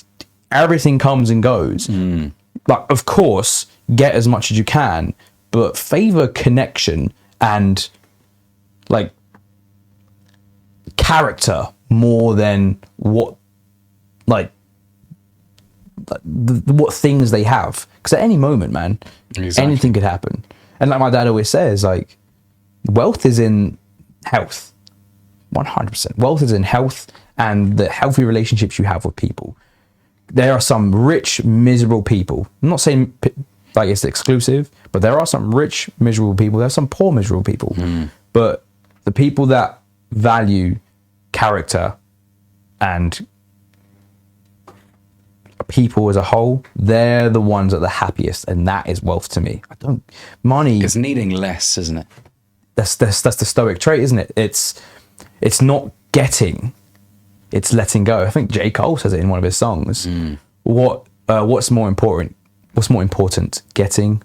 everything comes and goes. Like, of course, get as much as you can, but favor connection and like character more than what, like, what things they have, because at any moment, man, anything could happen. And like my dad always says, like, wealth is in health. 100% wealth is in health and the healthy relationships you have with people. There are some rich, miserable people. I'm not saying like it's exclusive, but there are some rich, miserable people. There are some poor, miserable people. But the people that value character and people as a whole, they're the ones that are the happiest, and that is wealth to me. Money It's needing less, isn't it? That's the stoic trait, isn't it? It's not getting, it's letting go. I think J. Cole says it in one of his songs. What's more important? What's more important, getting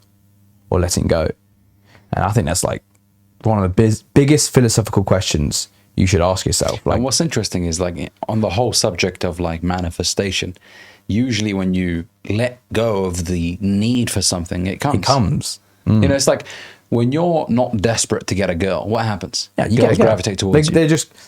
or letting go? And I think that's like one of the biggest philosophical questions you should ask yourself. Like, and what's interesting is, like, on the whole subject of like manifestation, usually when you let go of the need for something, it comes. You know, it's like when you're not desperate to get a girl, what happens? Yeah, you girls gravitate towards you.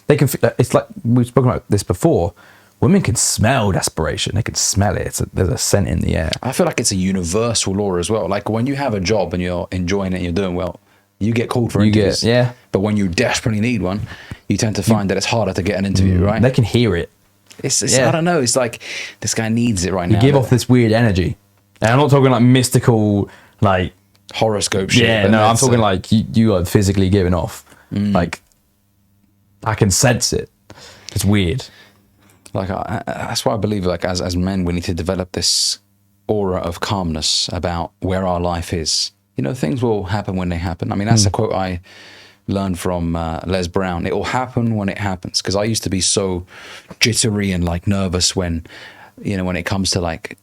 They can. It's like we've spoken about this before. Women can smell desperation. They can smell it. There's a scent in the air. I feel like it's a universal law as well. Like when you have a job and you're enjoying it and you're doing well, you get called for interviews. Yeah. But when you desperately need one, you tend to find that it's harder to get an interview, right? They can hear it. It's I don't know. It's like this guy needs it right now. You give off this weird energy. And I'm not talking like mystical, like horoscope shit. Yeah, no, I'm talking like you are physically giving off. Like, I can sense it. It's weird. Like, that's why I believe, like, as men, we need to develop this aura of calmness about where our life is. You know, things will happen when they happen. I mean, that's a quote I learned from Les Brown. It will happen when it happens. Because I used to be so jittery and like nervous when it comes to like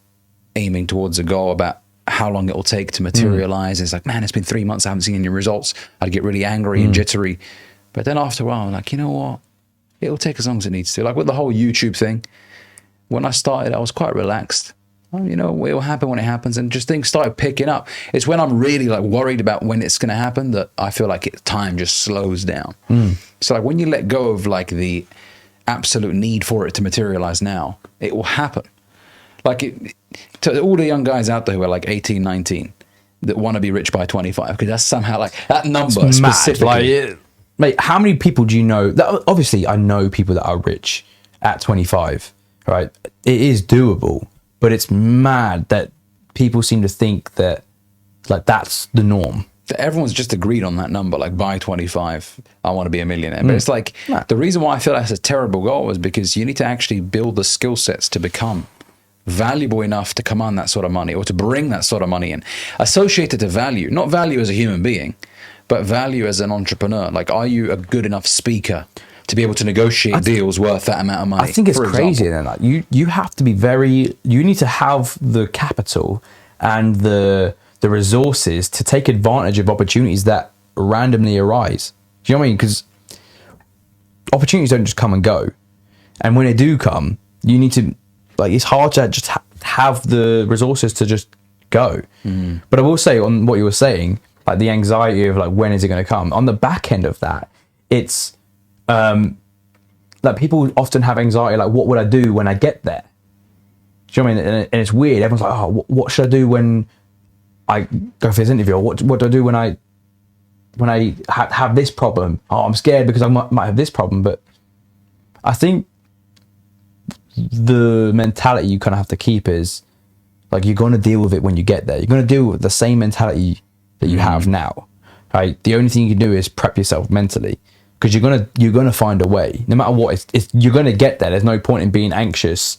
aiming towards a goal, about how long it will take to materialize. It's like, man, it's been 3 months, I haven't seen any results. I'd get really angry and jittery. But then after a while, I'm like, you know what? It'll take as long as it needs to. Like with the whole YouTube thing, when I started, I was quite relaxed. You know, it'll happen when it happens, and just things started picking up. It's when I'm really like worried about when it's going to happen that I feel like time just slows down. So like when you let go of like the absolute need for it to materialize now, it will happen. Like to all the young guys out there who are like 18, 19, that want to be rich by 25? Because that's somehow like that number Mad. specifically. Like, mate, how many people do you know that, obviously I know people that are rich at 25, right? It is doable, but it's mad that people seem to think that like that's the norm. Everyone's just agreed on that number, like by 25 I want to be a millionaire. But it's like the reason why I feel that's a terrible goal is because you need to actually build the skill sets to become valuable enough to command that sort of money, or to bring that sort of money in, associated to value, not value as a human being, but value as an entrepreneur. Like, are you a good enough speaker to be able to negotiate deals worth that amount of money? I think it's crazier than that. You have to be you need to have the capital and the resources to take advantage of opportunities that randomly arise. Do you know what I mean? Because opportunities don't just come and go. And when they do come, you need to, like, it's hard to just have the resources to just go. But I will say, on what you were saying, like the anxiety of like, when is it going to come? On the back end of that, it's like people often have anxiety, like, what would I do when I get there? Do you know what I mean? And it's weird. Everyone's like, oh, what should I do when I go for this interview? Or what do I do when I have this problem? Oh, I'm scared because I might have this problem. But I think the mentality you kind of have to keep is like, you're going to deal with it when you get there. You're going to deal with the same mentality that you have now, right? The only thing you can do is prep yourself mentally, because you're gonna find a way. No matter what, you're gonna get there. There's no point in being anxious.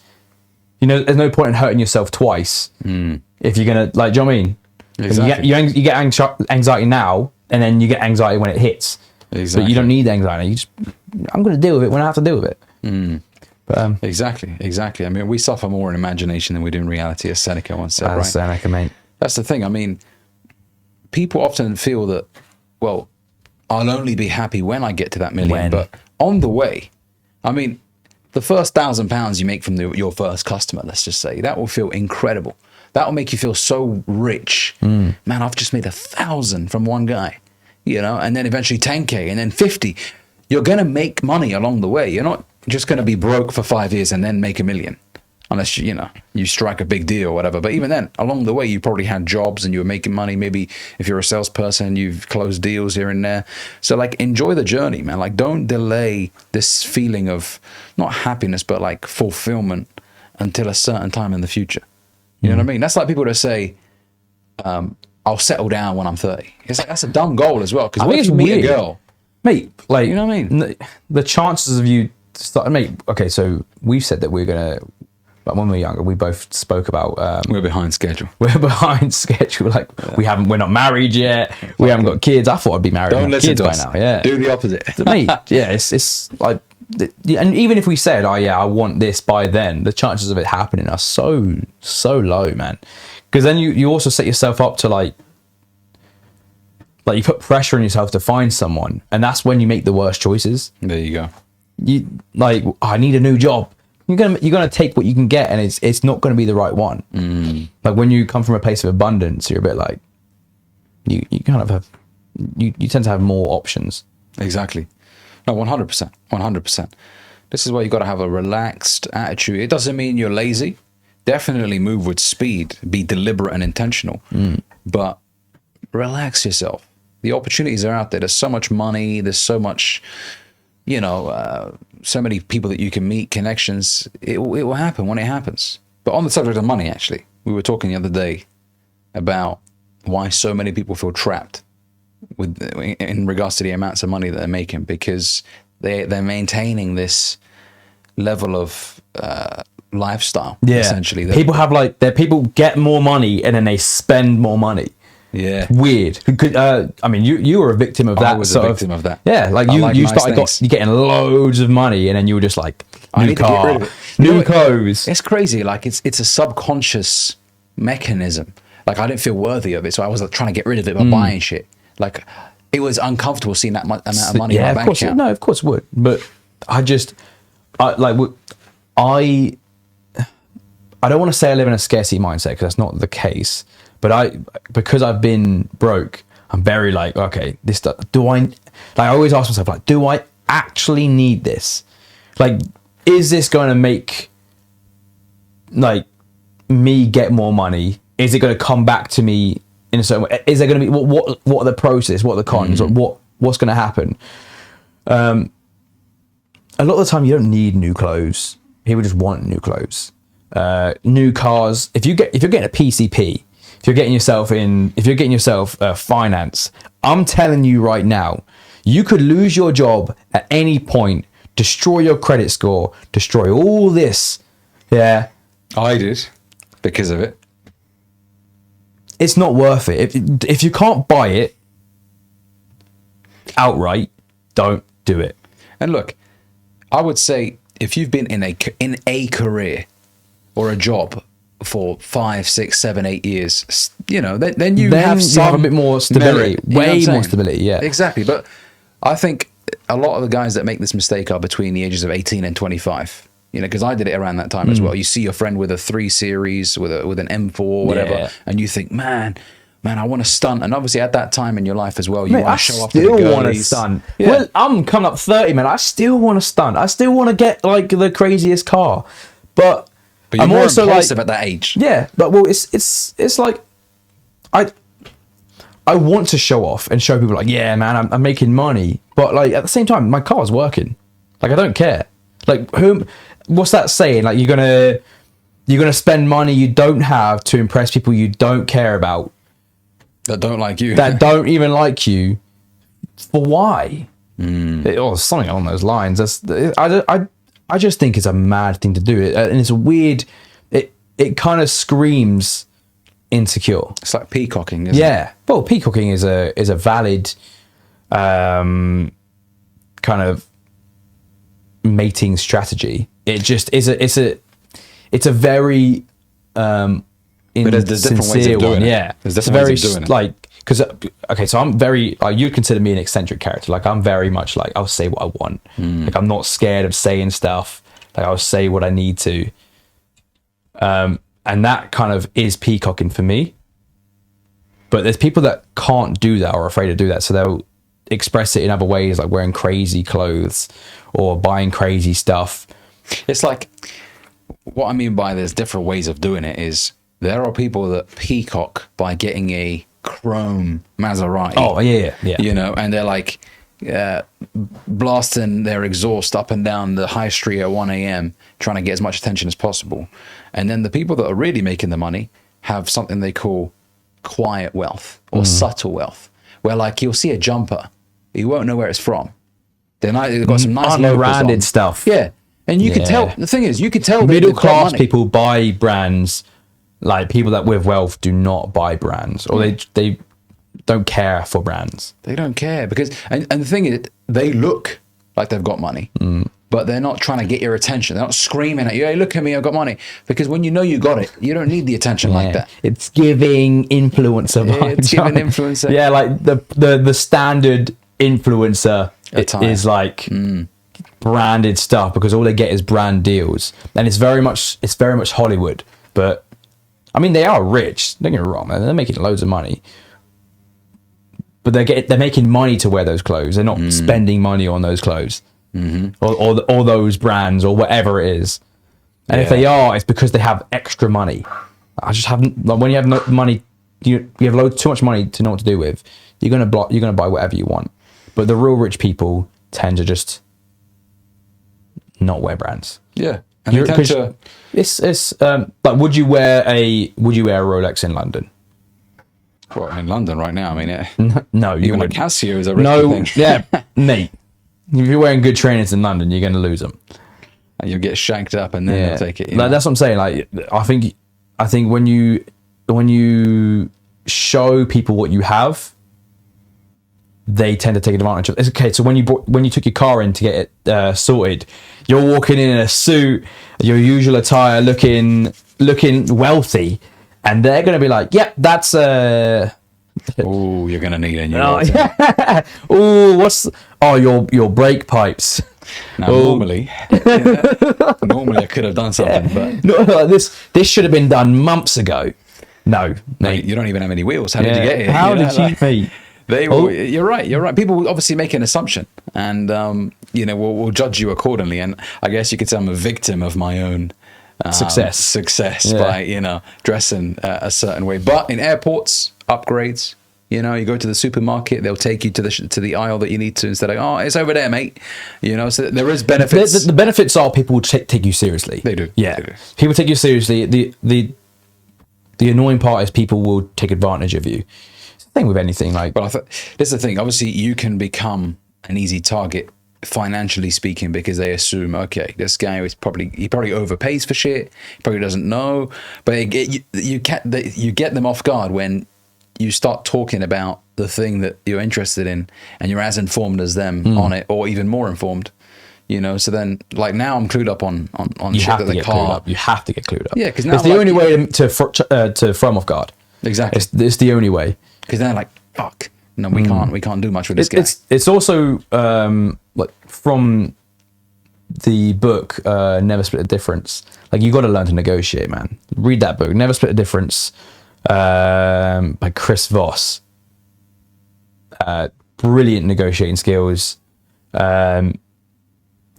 You know, there's no point in hurting yourself twice if you're gonna, like, do you know what I mean? Exactly. You get anxiety now, and then you get anxiety when it hits. Exactly. But you don't need anxiety. I'm gonna deal with it when I have to deal with it. But, Exactly. I mean, we suffer more in imagination than we do in reality, as Seneca once said, right? Seneca, mate. That's the thing. I mean, people often feel that, well, I'll only be happy when I get to that million. But on the way, I mean, the first £1,000 you make from your first customer, let's just say, that will feel incredible. That will make you feel so rich. Man, I've just made 1,000 from one guy, you know, and then eventually 10K and then 50. You're going to make money along the way. You're not just going to be broke for 5 years and then make $1 million. Unless, you know, you strike a big deal or whatever. But even then, along the way, you probably had jobs and you were making money. Maybe if you're a salesperson, you've closed deals here and there. So, like, enjoy the journey, man. Like, don't delay this feeling of not happiness, but like fulfillment until a certain time in the future. You know what I mean? That's like people that say, I'll settle down when I'm 30. It's like, that's a dumb goal as well. Because what if you meet a girl? Mate, like, you know what I mean? The chances of you mate, okay, so we've said that we're going to, but when we were younger, we both spoke about we're behind schedule. We're behind schedule. Like, we're not married yet. We haven't got kids. I thought I'd be married. Don't listen kids to us. by now. Yeah, do the opposite, mate. Yeah, it's like, and even if we said, oh yeah, I want this by then, the chances of it happening are so low, man. Because then you also set yourself up to like you put pressure on yourself to find someone, and that's when you make the worst choices. There you go. You like, oh, I need a new job. You're gonna take what you can get, and it's not gonna be the right one. Like, when you come from a place of abundance, you're a bit like, you kind of have, you tend to have more options. Exactly. No, 100%. This is why you got to have a relaxed attitude. It doesn't mean you're lazy. Definitely move with speed. Be deliberate and intentional. But relax yourself. The opportunities are out there. There's so much money. There's so much, you know, so many people that you can meet, connections. It will happen when it happens. But on the subject of money, actually, we were talking the other day about why so many people feel trapped in regards to the amounts of money that they're making, because they're maintaining this level of lifestyle. Yeah, essentially. People people get more money and then they spend more money. Yeah, weird. I mean, you were a victim of that. I was a victim of that. Yeah, like you started getting loads of money, and then you were just like, new car, new clothes. It's crazy. Like, it's a subconscious mechanism. Like, I didn't feel worthy of it, so I was like trying to get rid of it by buying shit. Like, it was uncomfortable seeing that amount of money in my bank account. No, of course it would. But I don't want to say I live in a scarcity mindset, because that's not the case. But because I've been broke, I'm very like, okay, this stuff, I always ask myself, like, do I actually need this? Like, is this going to make, like, me get more money? Is it going to come back to me in a certain way? Is there going to be what are the process? What are the cons? What's going to happen? A lot of the time, you don't need new clothes. People just want new clothes, new cars. If you're getting a PCP, if you're getting yourself finance, I'm telling you right now, you could lose your job at any point, destroy your credit score, destroy all this. Yeah, I did because of it. It's not worth it. If you can't buy it outright, don't do it. And look, I would say if you've been in a career or a job for 5, 6, 7, 8 years, then you have a bit more stability, way more stability. Yeah, exactly. But I think a lot of the guys that make this mistake are between the ages of 18 and 25. Because I did it around that time as well. You see your friend with a 3 Series, with an M4, whatever, and you think, man, I want to stunt. And obviously at that time in your life as well, you want to show off to the girlies. I still want to stunt. Yeah. Well, I'm coming up 30, man. I still want to stunt. I still want to get like the craziest car. But you're I'm more also impulsive at that age. Yeah, but it's like I want to show off and show people like, yeah, man, I'm making money. But like at the same time, my car's working. Like I don't care. Like what's that saying? Like you're gonna spend money you don't have to impress people you don't care about. That don't like you. That don't even like you. For why? Or something along those lines. I just think it's a mad thing to do. And it's a weird. It kind of screams insecure. It's like peacocking, isn't it? Yeah. Well, peacocking is a valid kind of mating strategy. It just is it's a very but there's different ways of doing it. Yeah, there's different ways of doing it. Like because so I'm very you consider me an eccentric character. Like I'm very much like I'll say what I want. Like I'm not scared of saying stuff. Like I'll say what I need to. And that kind of is peacocking for me. But there's people that can't do that or are afraid to do that, so they'll express it in other ways, like wearing crazy clothes or buying crazy stuff. It's like, what I mean by there's different ways of doing it is there are people that peacock by getting a chrome Maserati. Oh yeah. And they're like blasting their exhaust up and down the high street at 1 a.m. trying to get as much attention as possible. And then the people that are really making the money have something they call quiet wealth or subtle wealth, where like you'll see a jumper, you won't know where it's from. They've got some nice branded stuff. Yeah. And you can tell, the thing is, you can tell middle class people buy brands. Like people that with wealth do not buy brands, or they don't care for brands. They don't care because, and the thing is, they look like they've got money, but they're not trying to get your attention. They're not screaming at you, hey, look at me, I've got money. Because when you know you got it, you don't need the attention like that. It's giving influencer vibes. It's giving influencer. Yeah, like the standard influencer is like branded stuff because all they get is brand deals, and it's very much Hollywood. But I mean, they are rich. Don't get me wrong, man. They're making loads of money, but they're making money to wear those clothes. They're not spending money on those clothes or those brands or whatever it is. And if they are, it's because they have extra money. I just haven't. Like when you have no money, you have too much money to know what to do with. You're gonna buy whatever you want. But the real rich people tend to just not wear brands. Yeah. And they tend to... It's like would you wear a Rolex in London? Well, in London right now, I mean, no, you even a Casio is a risky thing. Yeah, mate. If you're wearing good trainers in London, you're going to lose them, and you'll get shanked up, and then they'll take it. Like, that's what I'm saying. Like, I think when you show people what you have, they tend to take advantage of it. It's okay. So when you took your car in to get it sorted, you're walking in a suit, your usual attire, looking wealthy, and they're going to be like, "Yep, that's oh, you're going to need a new one." Oh, your brake pipes. Now, normally I could have done something, but no, this should have been done months ago. No, mate, you don't even have any wheels. How did you get here? How did you, mate? You're right. People will obviously make an assumption, and we'll judge you accordingly. And I guess you could say I'm a victim of my own Success by, dressing a certain way. But in airports, upgrades. You go to the supermarket, they'll take you to the aisle that you need to instead of, oh, it's over there, mate. So there is benefits. The benefits are people will take you seriously. They do. Yeah. They do. People take you seriously. The annoying part is people will take advantage of you. It's the thing with anything. But this is the thing. Obviously, you can become an easy target financially speaking because they assume, okay, this guy is probably overpays for shit. He probably doesn't know. But you get them off guard when you start talking about the thing that you're interested in and you're as informed as them on it, or even more informed, so then now I'm clued up on you shit have that to the get car. clued up. You have to get clued up. Yeah, because now it's the only way to throw off guard. Exactly. It's the only way. Because they're like, fuck, no, we can't do much with this guy. It's also from the book Never Split the Difference. You got to learn to negotiate, man. Read that book, Never Split the Difference, by Chris Voss. Brilliant negotiating skills.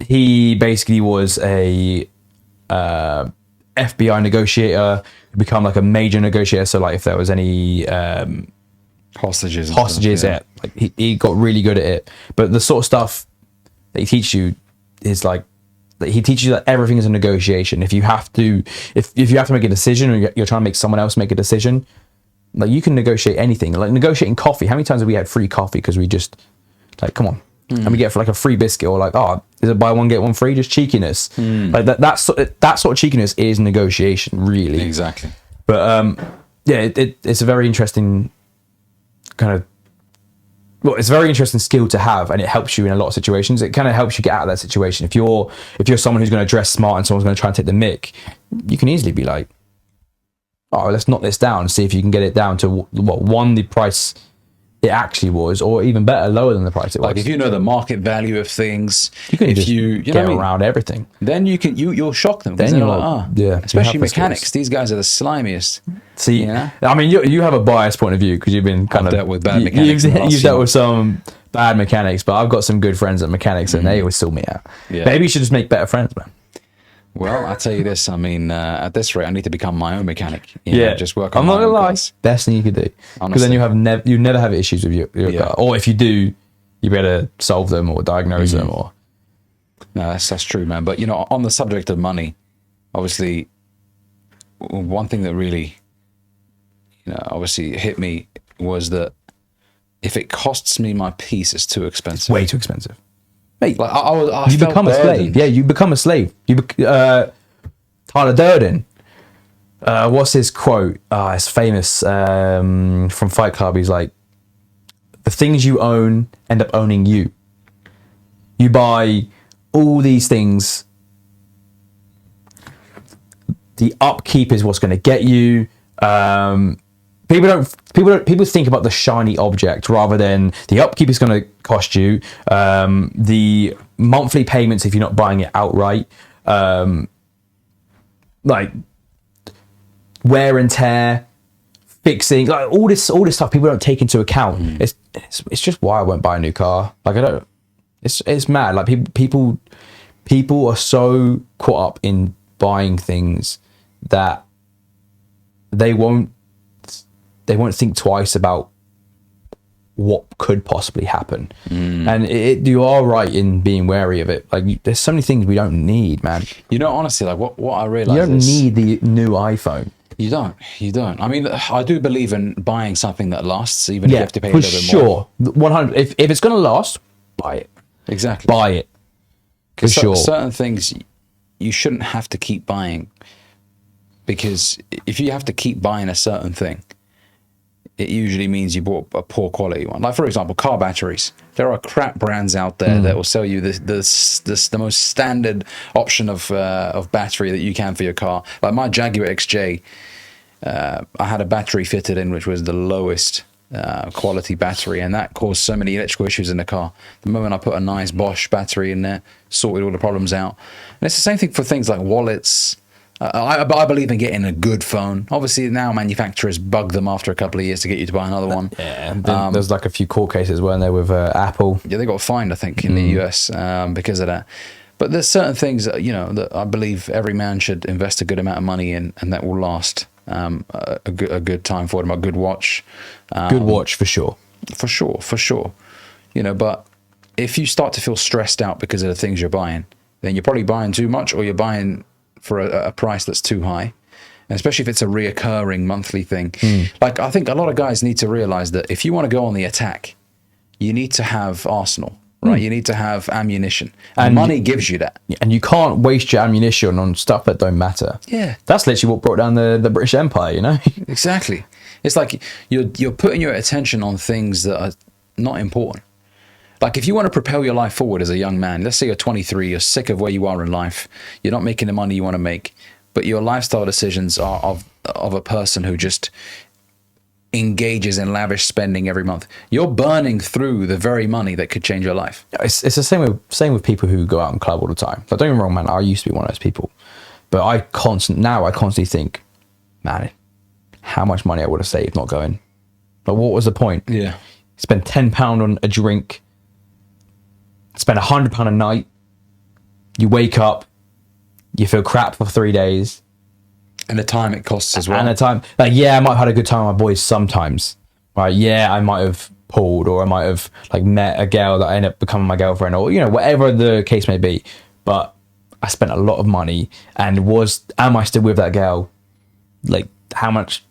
He basically was a FBI negotiator, become a major negotiator. So if there was any hostages, yeah. He got really good at it. But the sort of stuff that he teaches you is he teaches you that everything is a negotiation. If you have to make a decision, or you're trying to make someone else make a decision, you can negotiate anything. Negotiating coffee. How many times have we had free coffee because we just come on, and we get for a free biscuit, or is it buy one get one free? Just cheekiness. That sort of cheekiness is negotiation, really. Exactly. But it's a very interesting it's a very interesting skill to have, and it helps you in a lot of situations. It kind of helps you get out of that situation. If you're someone who's going to dress smart and someone's going to try and take the mick, you can easily be like, oh, let's knock this down and see if you can get it down to the price it actually was, or even better, lower than the price it was. If you know the market value of things, you can get around everything. Then you'll shock them. Then you're especially mechanics. These guys are the slimiest. See, I mean, you have a biased point of view because you've been dealt with bad mechanics. You've dealt with some bad mechanics, but I've got some good friends at mechanics, and they always sort me out. Yeah. Maybe you should just make better friends, man. Well, I'll tell you this. I mean, at this rate, I need to become my own mechanic. Just work on I'm my not gonna own lie. cars. Best thing you could do, because then you never have issues with your car. Or if you do, you better solve them or diagnose them. Or no, that's true, man. But on the subject of money, obviously, one thing that really, obviously hit me was that if it costs me my peace, it's too expensive. Way too expensive. Mate, I you become a slave. Yeah, you become a slave. Tyler Durden. What's his quote? It's famous from Fight Club. He's like, the things you own end up owning you. You buy all these things. The upkeep is what's going to get you. People think about the shiny object rather than the upkeep is going to cost you. The monthly payments if you're not buying it outright. Wear and tear, fixing, all this stuff people don't take into account. It's just why I won't buy a new car. It's mad. People are so caught up in buying things that they won't think twice about what could possibly happen. And you are right in being wary of it. There's so many things we don't need, man. Honestly, what I realize you don't need the new iPhone. You don't. I mean, I do believe in buying something that lasts, even if you have to pay a little bit more. For sure. 100. If it's going to last, buy it. Exactly. Buy it. For sure. Certain things you shouldn't have to keep buying, because if you have to keep buying a certain thing, it usually means you bought a poor quality one. For example, car batteries. There are crap brands out there that will sell you the most standard option of battery that you can for your car. Like my Jaguar XJ, I had a battery fitted in which was the lowest quality battery, and that caused so many electrical issues in the car. The moment I put a nice Bosch battery in there, sorted all the problems out. And it's the same thing for things like wallets. I believe in getting a good phone. Obviously, now manufacturers bug them after a couple of years to get you to buy another one. Yeah, there's a few court cases, weren't there, with Apple? Yeah, they got fined, I think, in the US because of that. But there's certain things that, that I believe every man should invest a good amount of money in, and that will last a good time for them. A good watch, Good watch for sure. for sure. But if you start to feel stressed out because of the things you're buying, then you're probably buying too much, or you're buying for a price that's too high. And especially if it's a reoccurring monthly thing. Like, I think a lot of guys need to realize that if you want to go on the attack, you need to have arsenal, right? You need to have ammunition, and money gives you that. And you can't waste your ammunition on stuff that don't matter. Yeah. That's literally what brought down the British Empire, Exactly. It's like you're putting your attention on things that are not important. Like, if you want to propel your life forward as a young man, let's say you're 23, you're sick of where you are in life, you're not making the money you want to make, but your lifestyle decisions are of a person who just engages in lavish spending every month. You're burning through the very money that could change your life. It's the same with people who go out and club all the time. Like, don't get me wrong, man. I used to be one of those people, but I constantly think, man, how much money I would have saved not going. Like, what was the point? Yeah. Spend £10 on a drink, spend £100 a night. You wake up, you feel crap for 3 days. And the time it costs as well. And the time, like, yeah, I might have had a good time with my boys sometimes. Right? Yeah, I might have pulled, or I might have like met a girl that I ended up becoming my girlfriend, or whatever the case may be. But I spent a lot of money, and am I still with that girl? Like, how much?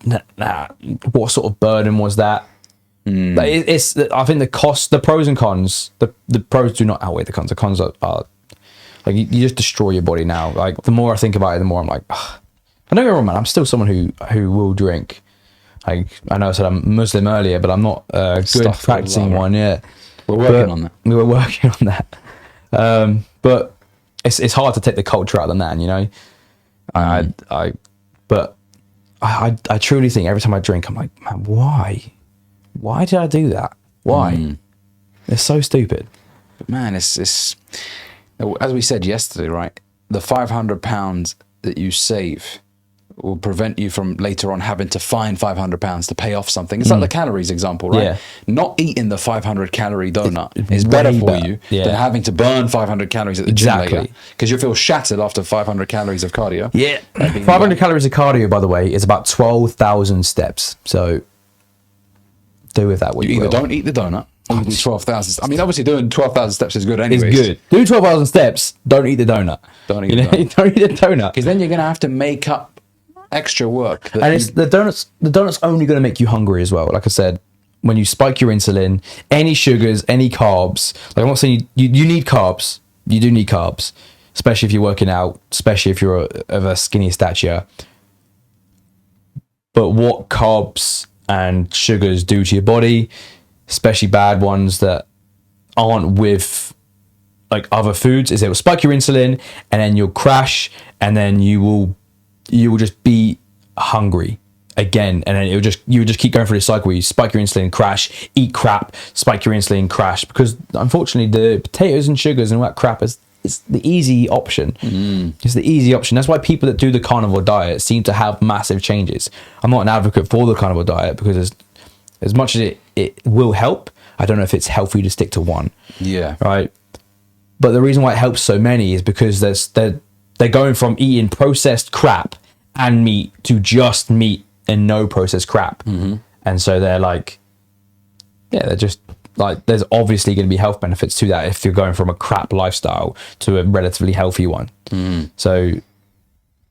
What sort of burden was that? Like, I think the pros and cons. The pros do not outweigh the cons. The cons are like, you just destroy your body now. Like, the more I think about it, the more I'm like, ugh. I don't get me wrong, man. I'm still someone who will drink. Like, I know I said I'm Muslim earlier, but I'm not a good practicing one yet. We're working on that. We were working on that. But it's hard to take the culture out of the man, I truly think every time I drink, I'm like, man, why? Why did I do that? Why? It's so stupid. But man, it's as we said yesterday, right? The £500 that you save will prevent you from later on having to find £500 to pay off something. It's like the calories example, right? Yeah. Not eating the 500 calorie donut is better for you than having to burn 500 calories at the gym later. Because you'll feel shattered after 500 calories of cardio. Yeah. 500 calories of cardio, by the way, is about 12,000 steps. So do with that what you either will. Don't eat the donut, or you do 12,000. I mean, obviously doing 12,000 steps is good anyway. It's good. Do 12,000 steps. Don't eat the donut. Don't eat the donut. Don't eat the donut. Because then you're going to have to make up extra work. And it's the donut's only going to make you hungry as well. Like I said, when you spike your insulin, any sugars, any carbs, like, I'm not saying you need carbs. You do need carbs, especially if you're working out, especially if you're of a skinny stature. But what carbs and sugars do to your body, especially bad ones that aren't with like other foods, is it will spike your insulin, and then you'll crash, and then you will just be hungry again, and then you will just keep going through this cycle where you spike your insulin, crash, eat crap, spike your insulin, crash, because unfortunately the potatoes and sugars and all that crap is the easy option. It's the easy option. That's why people that do the carnivore diet seem to have massive changes. I'm not an advocate for the carnivore diet, because as much as it will help, I don't know if it's healthy to stick to one. Yeah. Right. But the reason why it helps so many is because they're going from eating processed crap and meat to just meat and no processed crap. And so they're like, they're just like, there's obviously going to be health benefits to that if you're going from a crap lifestyle to a relatively healthy one. So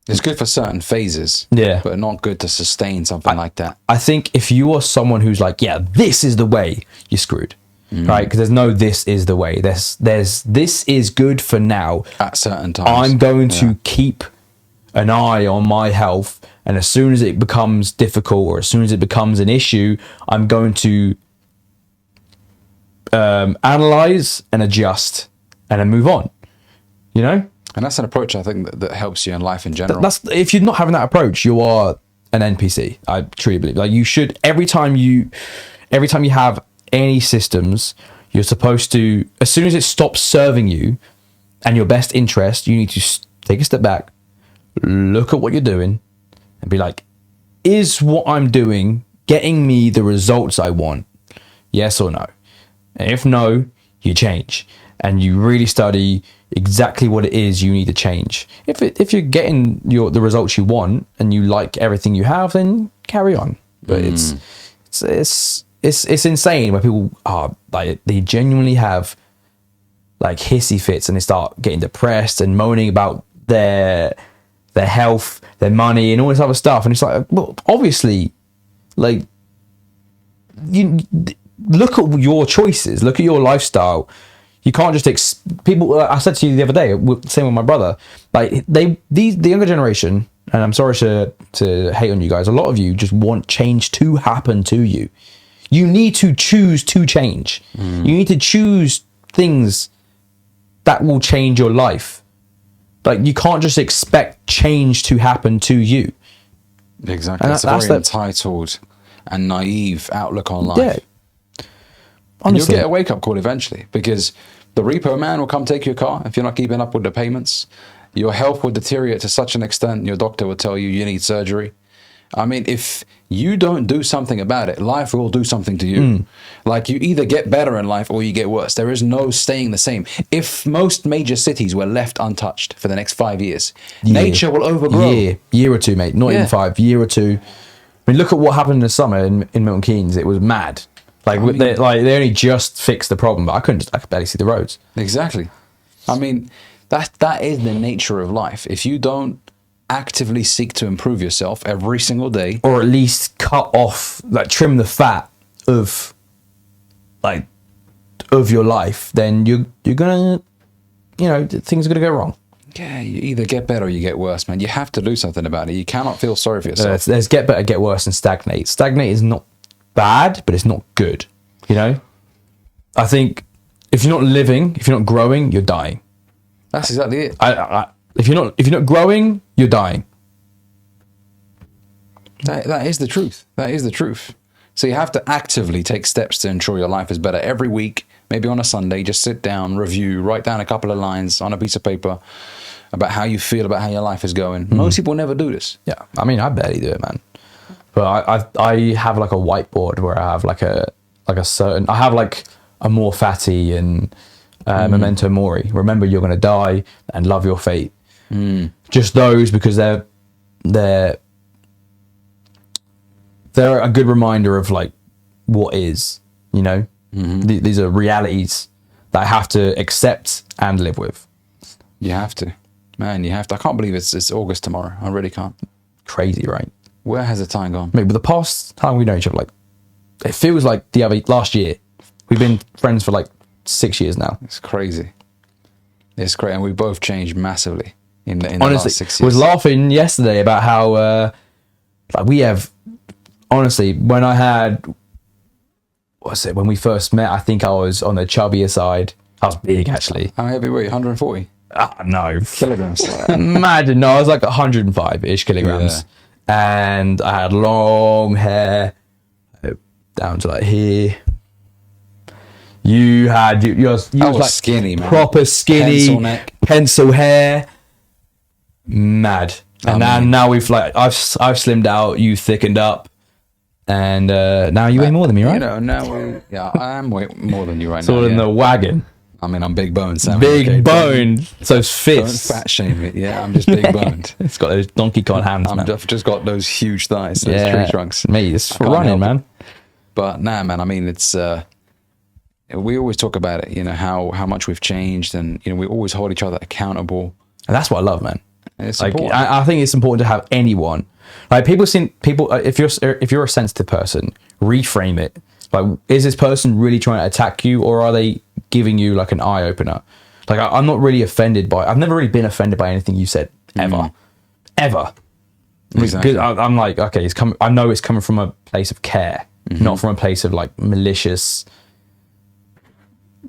it's good for certain phases, but not good to sustain something like that. I think if you are someone who's like, this is the way, you're screwed. Right? Because there's no this is the way. There's this is good for now. At certain times. I'm going to keep an eye on my health, and as soon as it becomes difficult, or as soon as it becomes an issue, I'm going to analyze and adjust and then move on. And that's an approach I think that helps you in life in general. If you're not having that approach, you are an NPC. I truly believe. Like, you should, every time you have any systems, you're supposed to, as soon as it stops serving you and your best interest, you need to take a step back, look at what you're doing, and be like, is what I'm doing getting me the results I want? Yes or no? And if no, you change, and you really study, exactly what it is you need to change. If you're getting the results you want and you like everything you have, then carry on. But it's insane when people are like, they genuinely have like hissy fits and they start getting depressed and moaning about their health, their money, and all this other stuff. And it's like, well, obviously, like, you look at your choices, look at your lifestyle. You can't just people. I said to you the other day, same with my brother. Like the younger generation, and I'm sorry to hate on you guys. A lot of you just want change to happen to you. You need to choose to change. You need to choose things that will change your life. Like, you can't just expect change to happen to you. Exactly. It's a very entitled and naive outlook on life. Yeah. Honestly. And you'll get a wake-up call eventually, because the repo man will come take your car if you're not keeping up with the payments. Your health will deteriorate to such an extent, your doctor will tell you you need surgery. I mean, if you don't do something about it, life will do something to you. Like, you either get better in life or you get worse. There is no staying the same. If most major cities were left untouched for the next 5 years, nature will overgrow. Year or two, mate. Not even 5. Year or two. I mean, look at what happened in the summer in Milton Keynes. It was mad. Like, they only just fixed the problem, but I could barely see the roads. Exactly. I mean, that is the nature of life. If you don't actively seek to improve yourself every single day, or at least cut off, like, trim the fat of your life, then you're gonna, things are gonna go wrong. Yeah, you either get better or you get worse, man. You have to do something about it. You cannot feel sorry for yourself. There's get better, get worse, and stagnate. Stagnate is not bad, but it's not good. I think if you're not living, if you're not growing, you're dying. That's exactly it. If you're not growing, you're dying. That is the truth. That is the truth. So you have to actively take steps to ensure your life is better every week. Maybe on a Sunday, just sit down, review, write down a couple of lines on a piece of paper about how you feel, about how your life is going. Most people never do this. Yeah, I mean, I barely do it, man. But I have like a whiteboard where I have like a certain, I have like Amor Fati and Memento Mori. Remember, you're going to die, and love your fate. Just those, because they're a good reminder of like what is, These are realities that I have to accept and live with. You have to, man. You have to. I can't believe it's August tomorrow. I really can't. Crazy, right? Where has the time gone? Mate, but the past time we know each other, like, it feels like last year. We've been friends for like 6 years now. It's crazy. It's great, and we both changed massively in the honestly, last 6 years. I was laughing yesterday about how we have, honestly, when we first met, I think I was on the chubbier side. I was big, actually. How heavy were you? 140? No. Kilograms. Imagine, no, I was like 105-ish kilograms. Yeah. And I had long hair down to like here. You was like skinny, man. Proper skinny, pencil hair. Mad. And now we've I've slimmed out, you thickened up, and now you weigh more than me, right? I am way more than you right now. Sort of in the wagon. I mean, I'm big boned, Samie. Big boned. So it's fists. Don't fat shame it. Yeah, I'm just big boned. It's got those Donkey Kong hands, man. I've just got those huge thighs, those tree trunks. Mate, it's for running, man. But nah, man, I mean, it's... we always talk about it, how much we've changed, and, we always hold each other accountable. And that's what I love, man. It's like, important. I think it's important to have anyone. Like, people, if you're a sensitive person, reframe it. Like, is this person really trying to attack you, or are they giving you like an eye opener? Like, I'm not really offended I've never really been offended by anything you said ever. Exactly. Because I'm like, okay, I know it's coming from a place of care, not from a place of like malicious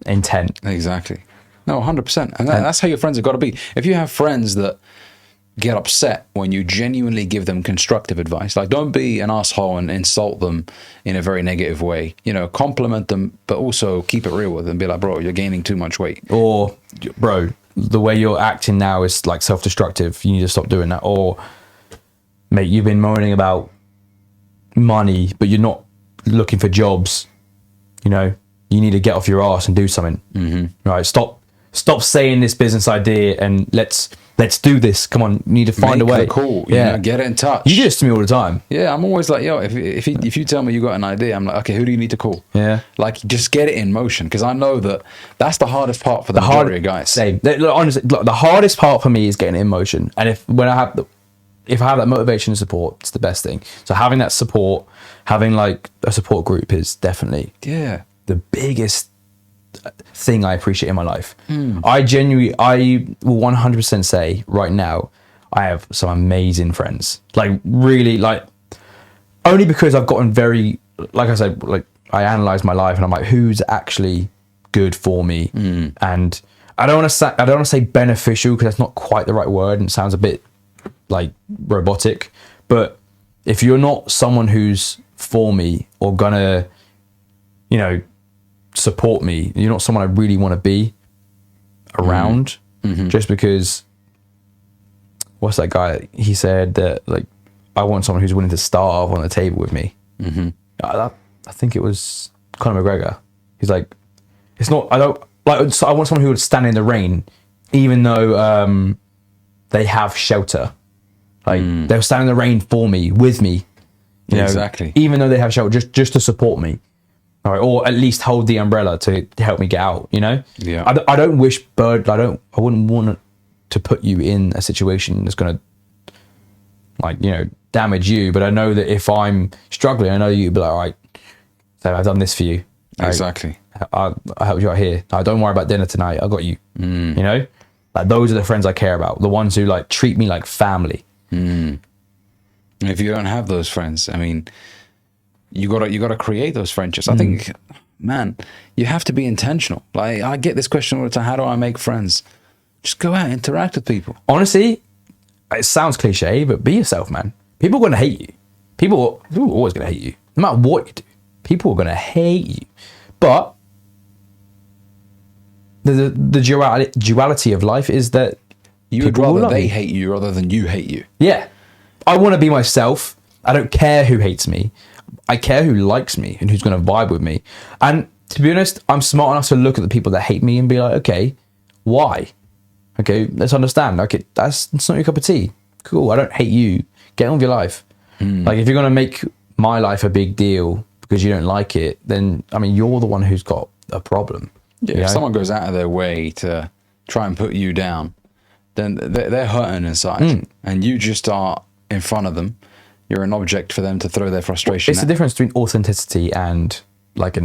intent. Exactly. No, 100%. And that's how your friends have got to be. If you have friends that get upset when you genuinely give them constructive advice, like, don't be an asshole and insult them in a very negative way. Compliment them, but also keep it real with them. Be like, bro, you're gaining too much weight. Or, bro, the way you're acting now is like self-destructive. You need to stop doing that. Or, mate, you've been moaning about money, but you're not looking for jobs. You need to get off your ass and do something. Right? Stop stop saying this business idea and let's do this. Come on, you need to find a way. Cool. You know, get in touch. You do this to me all the time. Yeah, I'm always like, yo, if you tell me you got an idea, I'm like, okay, who do you need to call? Yeah. Like, just get it in motion, because I know that's the hardest part for the majority of guys. Same. Honestly, the hardest part for me is getting it in motion. And if I have that motivation and support, it's the best thing. So having that support, having like a support group is definitely the biggest thing I appreciate in my life. I will 100% say right now, I have some amazing friends. Like really, like only because I've gotten very, like I said, like I analyze my life and I'm like, who's actually good for me? And I don't want to say beneficial, because that's not quite the right word and it sounds a bit like robotic. But if you're not someone who's for me or gonna, you know, support me, you're not someone I really want to be around. Just because, what's that guy, he said that like I want someone who's willing to starve on the table with me. I think it was Conor McGregor. He's like, it's not, I don't like, so I want someone who would stand in the rain even though they have shelter. Like they'll stand in the rain for me, with me, you know, exactly, even though they have shelter, just to support me. All right, or at least hold the umbrella to help me get out, you know? Yeah. I don't wish I wouldn't want to put you in a situation that's going to, like, you know, damage you. But I know that if I'm struggling, I know you'd be like, all right, so I've done this for you. Exactly. I helped you out here. Don't worry about dinner tonight. I got you. You know? Like, those are the friends I care about. The ones who, like, treat me like family. And if you don't have those friends, I mean, you gotta create those friendships. I think, man, you have to be intentional. Like, I get this question all the time: how do I make friends? Just go out, interact with people. Honestly, it sounds cliche, but be yourself, man. People are gonna hate you. People are always gonna hate you, no matter what you do. People are gonna hate you, but the duality of life is that you would rather they hate you rather than you hate you. Yeah, I want to be myself. I don't care who hates me. I care who likes me and who's going to vibe with me. And to be honest, I'm smart enough to look at the people that hate me and be like, okay, why? Okay, let's understand. Okay, it's not your cup of tea. Cool, I don't hate you. Get on with your life. Like, if you're going to make my life a big deal because you don't like it, then, I mean, you're the one who's got a problem. Yeah, you know? If someone goes out of their way to try and put you down, then they're hurting inside. And you just are in front of them. You're an object for them to throw their frustration It's at. the difference between authenticity and like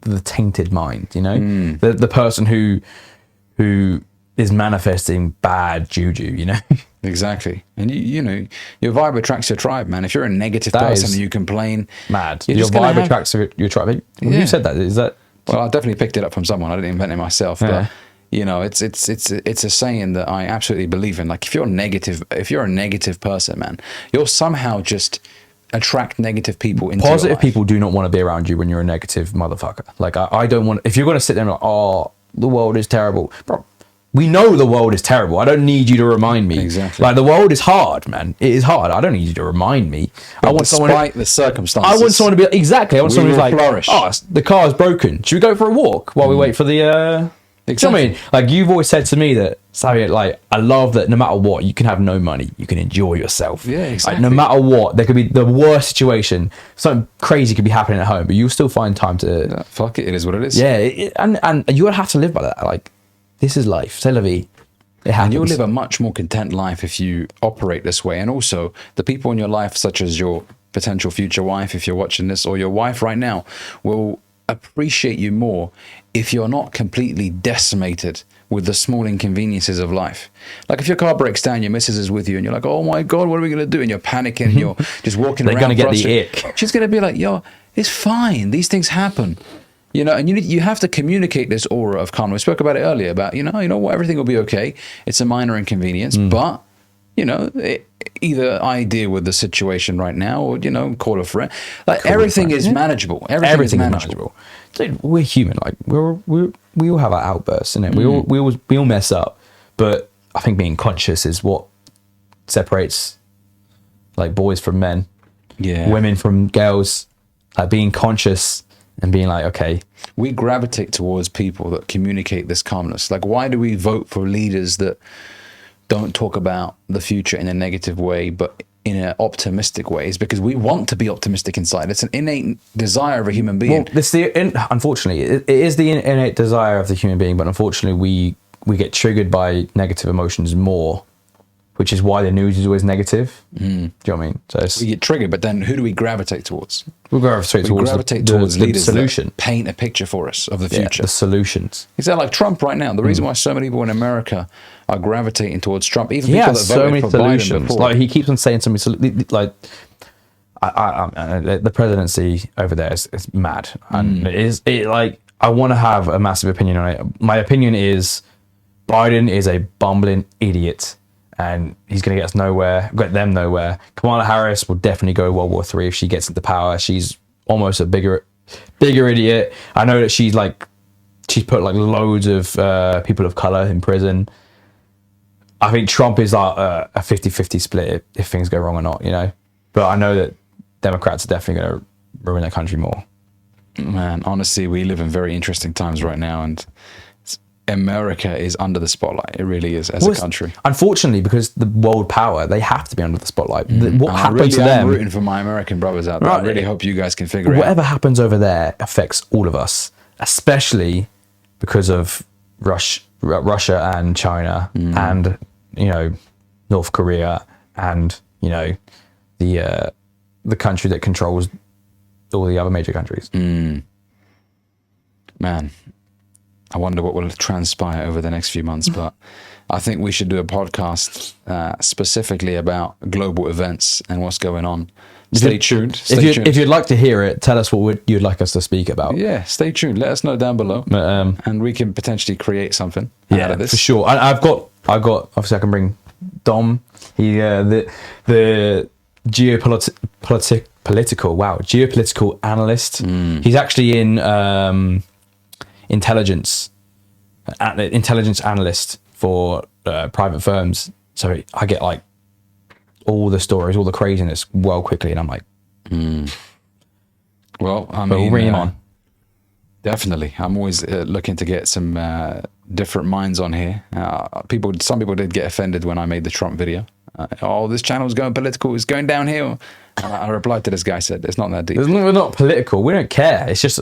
the tainted mind, you know? The person who is manifesting bad juju, you know? Exactly. And you know, your vibe attracts your tribe, man. If you're a negative person and you complain, mad. You're Your just gonna vibe attracts your tribe. Who said that? Is that? Well, I definitely picked it up from someone. I didn't invent it myself, but you know, it's a saying that I absolutely believe in. Like, if you're a negative person, man, you'll somehow just attract negative people into Positive your life. people do not want to be around you when you're a negative motherfucker. Like, I don't want. If you're going to sit there and be like, oh, the world is terrible, bro. We know the world is terrible. I don't need you to remind me. Exactly. Like, the world is hard, man. It is hard. I don't need you to remind me. But I want despite the circumstances, I want someone to be exactly. I want someone who's like, flourish. oh, the car's broken. Should we go for a walk while we wait for the? Exactly. Do you know what I mean? Like, you've always said to me that, Samie, like, I love that no matter what, you can have no money, you can enjoy yourself. Yeah, exactly. Like, no matter what, there could be the worst situation, something crazy could be happening at home, but you'll still find time to. Fuck it, it is what it is. Yeah, and you'll have to live by that. Like, this is life. C'est la vie. It happens. And you'll live a much more content life if you operate this way. And also, the people in your life, such as your potential future wife, if you're watching this, or your wife right now, will appreciate you more if you're not completely decimated with the small inconveniences of life. Like, if your car breaks down, your missus is with you, and you're like, oh my God, what are we going to do? And you're panicking, and you're just walking around. They're going to get the frustrated. ick. She's going to be like, yo, it's fine. These things happen. You know, and you have to communicate this aura of calm. We spoke about it earlier about, you know what, everything will be okay. It's a minor inconvenience, but, you know, either I deal with the situation right now or, you know, call a friend. Like, everything is manageable. Everything is manageable. Dude, we're human. Like, we all have our outbursts, innit? We all mess up. But I think being conscious is what separates, like, boys from men. Yeah. Women from girls. Like, being conscious and being like, okay, we gravitate towards people that communicate this calmness. Like, why do we vote for leaders that don't talk about the future in a negative way, but in an optimistic way? Is because we want to be optimistic inside. It's an innate desire of a human being. Well, unfortunately, it is the innate desire of the human being, but unfortunately, we get triggered by negative emotions more, which is why the news is always negative. Do you know what I mean? So we get triggered, but then who do we gravitate towards? We gravitate towards leaders solution. that paint a picture for us of the future. The solutions. Is that like Trump right now? The reason why so many people in America are gravitating towards Trump, even people that so voted many for solutions. Biden before. Like he keeps on saying something like, the presidency over there is mad, and I want to have a massive opinion on it. My opinion is Biden is a bumbling idiot, and he's going to get them nowhere. Kamala Harris will definitely go World War III if she gets into power. She's almost a bigger idiot. I know that she's put like loads of people of color in prison. I think Trump is like a 50-50 split if things go wrong or not, you know. But I know that Democrats are definitely going to ruin their country more. Man, honestly, we live in very interesting times right now, and America is under the spotlight. It really is, as a country. Unfortunately, because the world power, they have to be under the spotlight. What happens to them? I'm rooting for my American brothers out there. I really hope you guys can figure it out. Whatever happens over there affects all of us, especially because of Russia and China and, you know, North Korea and, you know, the country that controls all the other major countries. Man, I wonder what will transpire over the next few months, but I think we should do a podcast specifically about global events and what's going on. Stay tuned. If you'd like to hear it, tell us what you'd like us to speak about. Yeah, stay tuned. Let us know down below, and we can potentially create something out of this. For sure. I've got. Obviously, I can bring Dom. He the geopolitical analyst. He's actually in intelligence analyst for private firms. So I get like all the stories, all the craziness well quickly, and I'm like, well, I mean, we'll bring him on. Definitely. I'm always looking to get some different minds on here. Some people did get offended when I made the Trump video. This channel is going political, it's going downhill. And I replied to this guy, said, it's not that deep. We're not political. We don't care. It's just,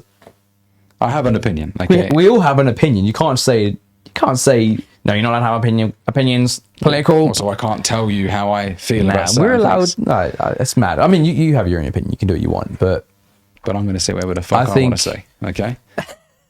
I have an opinion. Okay? We all have an opinion. You can't say, no, you're not allowed to have opinions. Political. Also, I can't tell you how I feel about certain we're allowed. things. No, it's mad. I mean, you have your own opinion. You can do what you want, but I'm going to say whatever the fuck I want to say. Okay.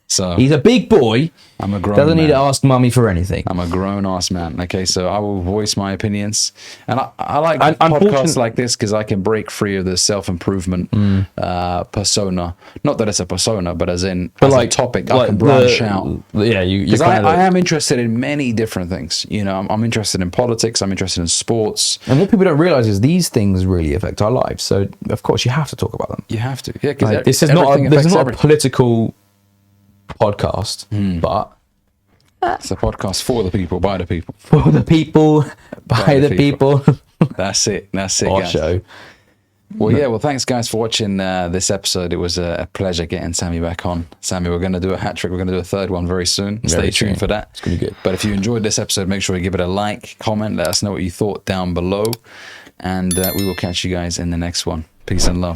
So he's a big boy. I'm a grown Doesn't man. need to ask mummy for anything. I'm a grown-ass man. Okay, so I will voice my opinions. And I like podcasts like this because I can break free of the self-improvement persona. Not that it's a persona, but as in a topic, I can branch out. Yeah, because I am interested in many different things. You know, I'm interested in politics. I'm interested in sports. And what people don't realize is these things really affect our lives. So, of course, you have to talk about them. You have to. Yeah, because this is not a political podcast, but it's a podcast for the people, by the people. For the people, by the people. That's it. Our guys. show. Well, thanks guys for watching this episode. It was a pleasure getting Samie back on. Samie, we're going to do a hat trick. We're going to do a third one very soon. Stay tuned for that. It's going to be good. But if you enjoyed this episode, make sure you give it a like, comment, let us know what you thought down below. And we will catch you guys in the next one. Peace and love.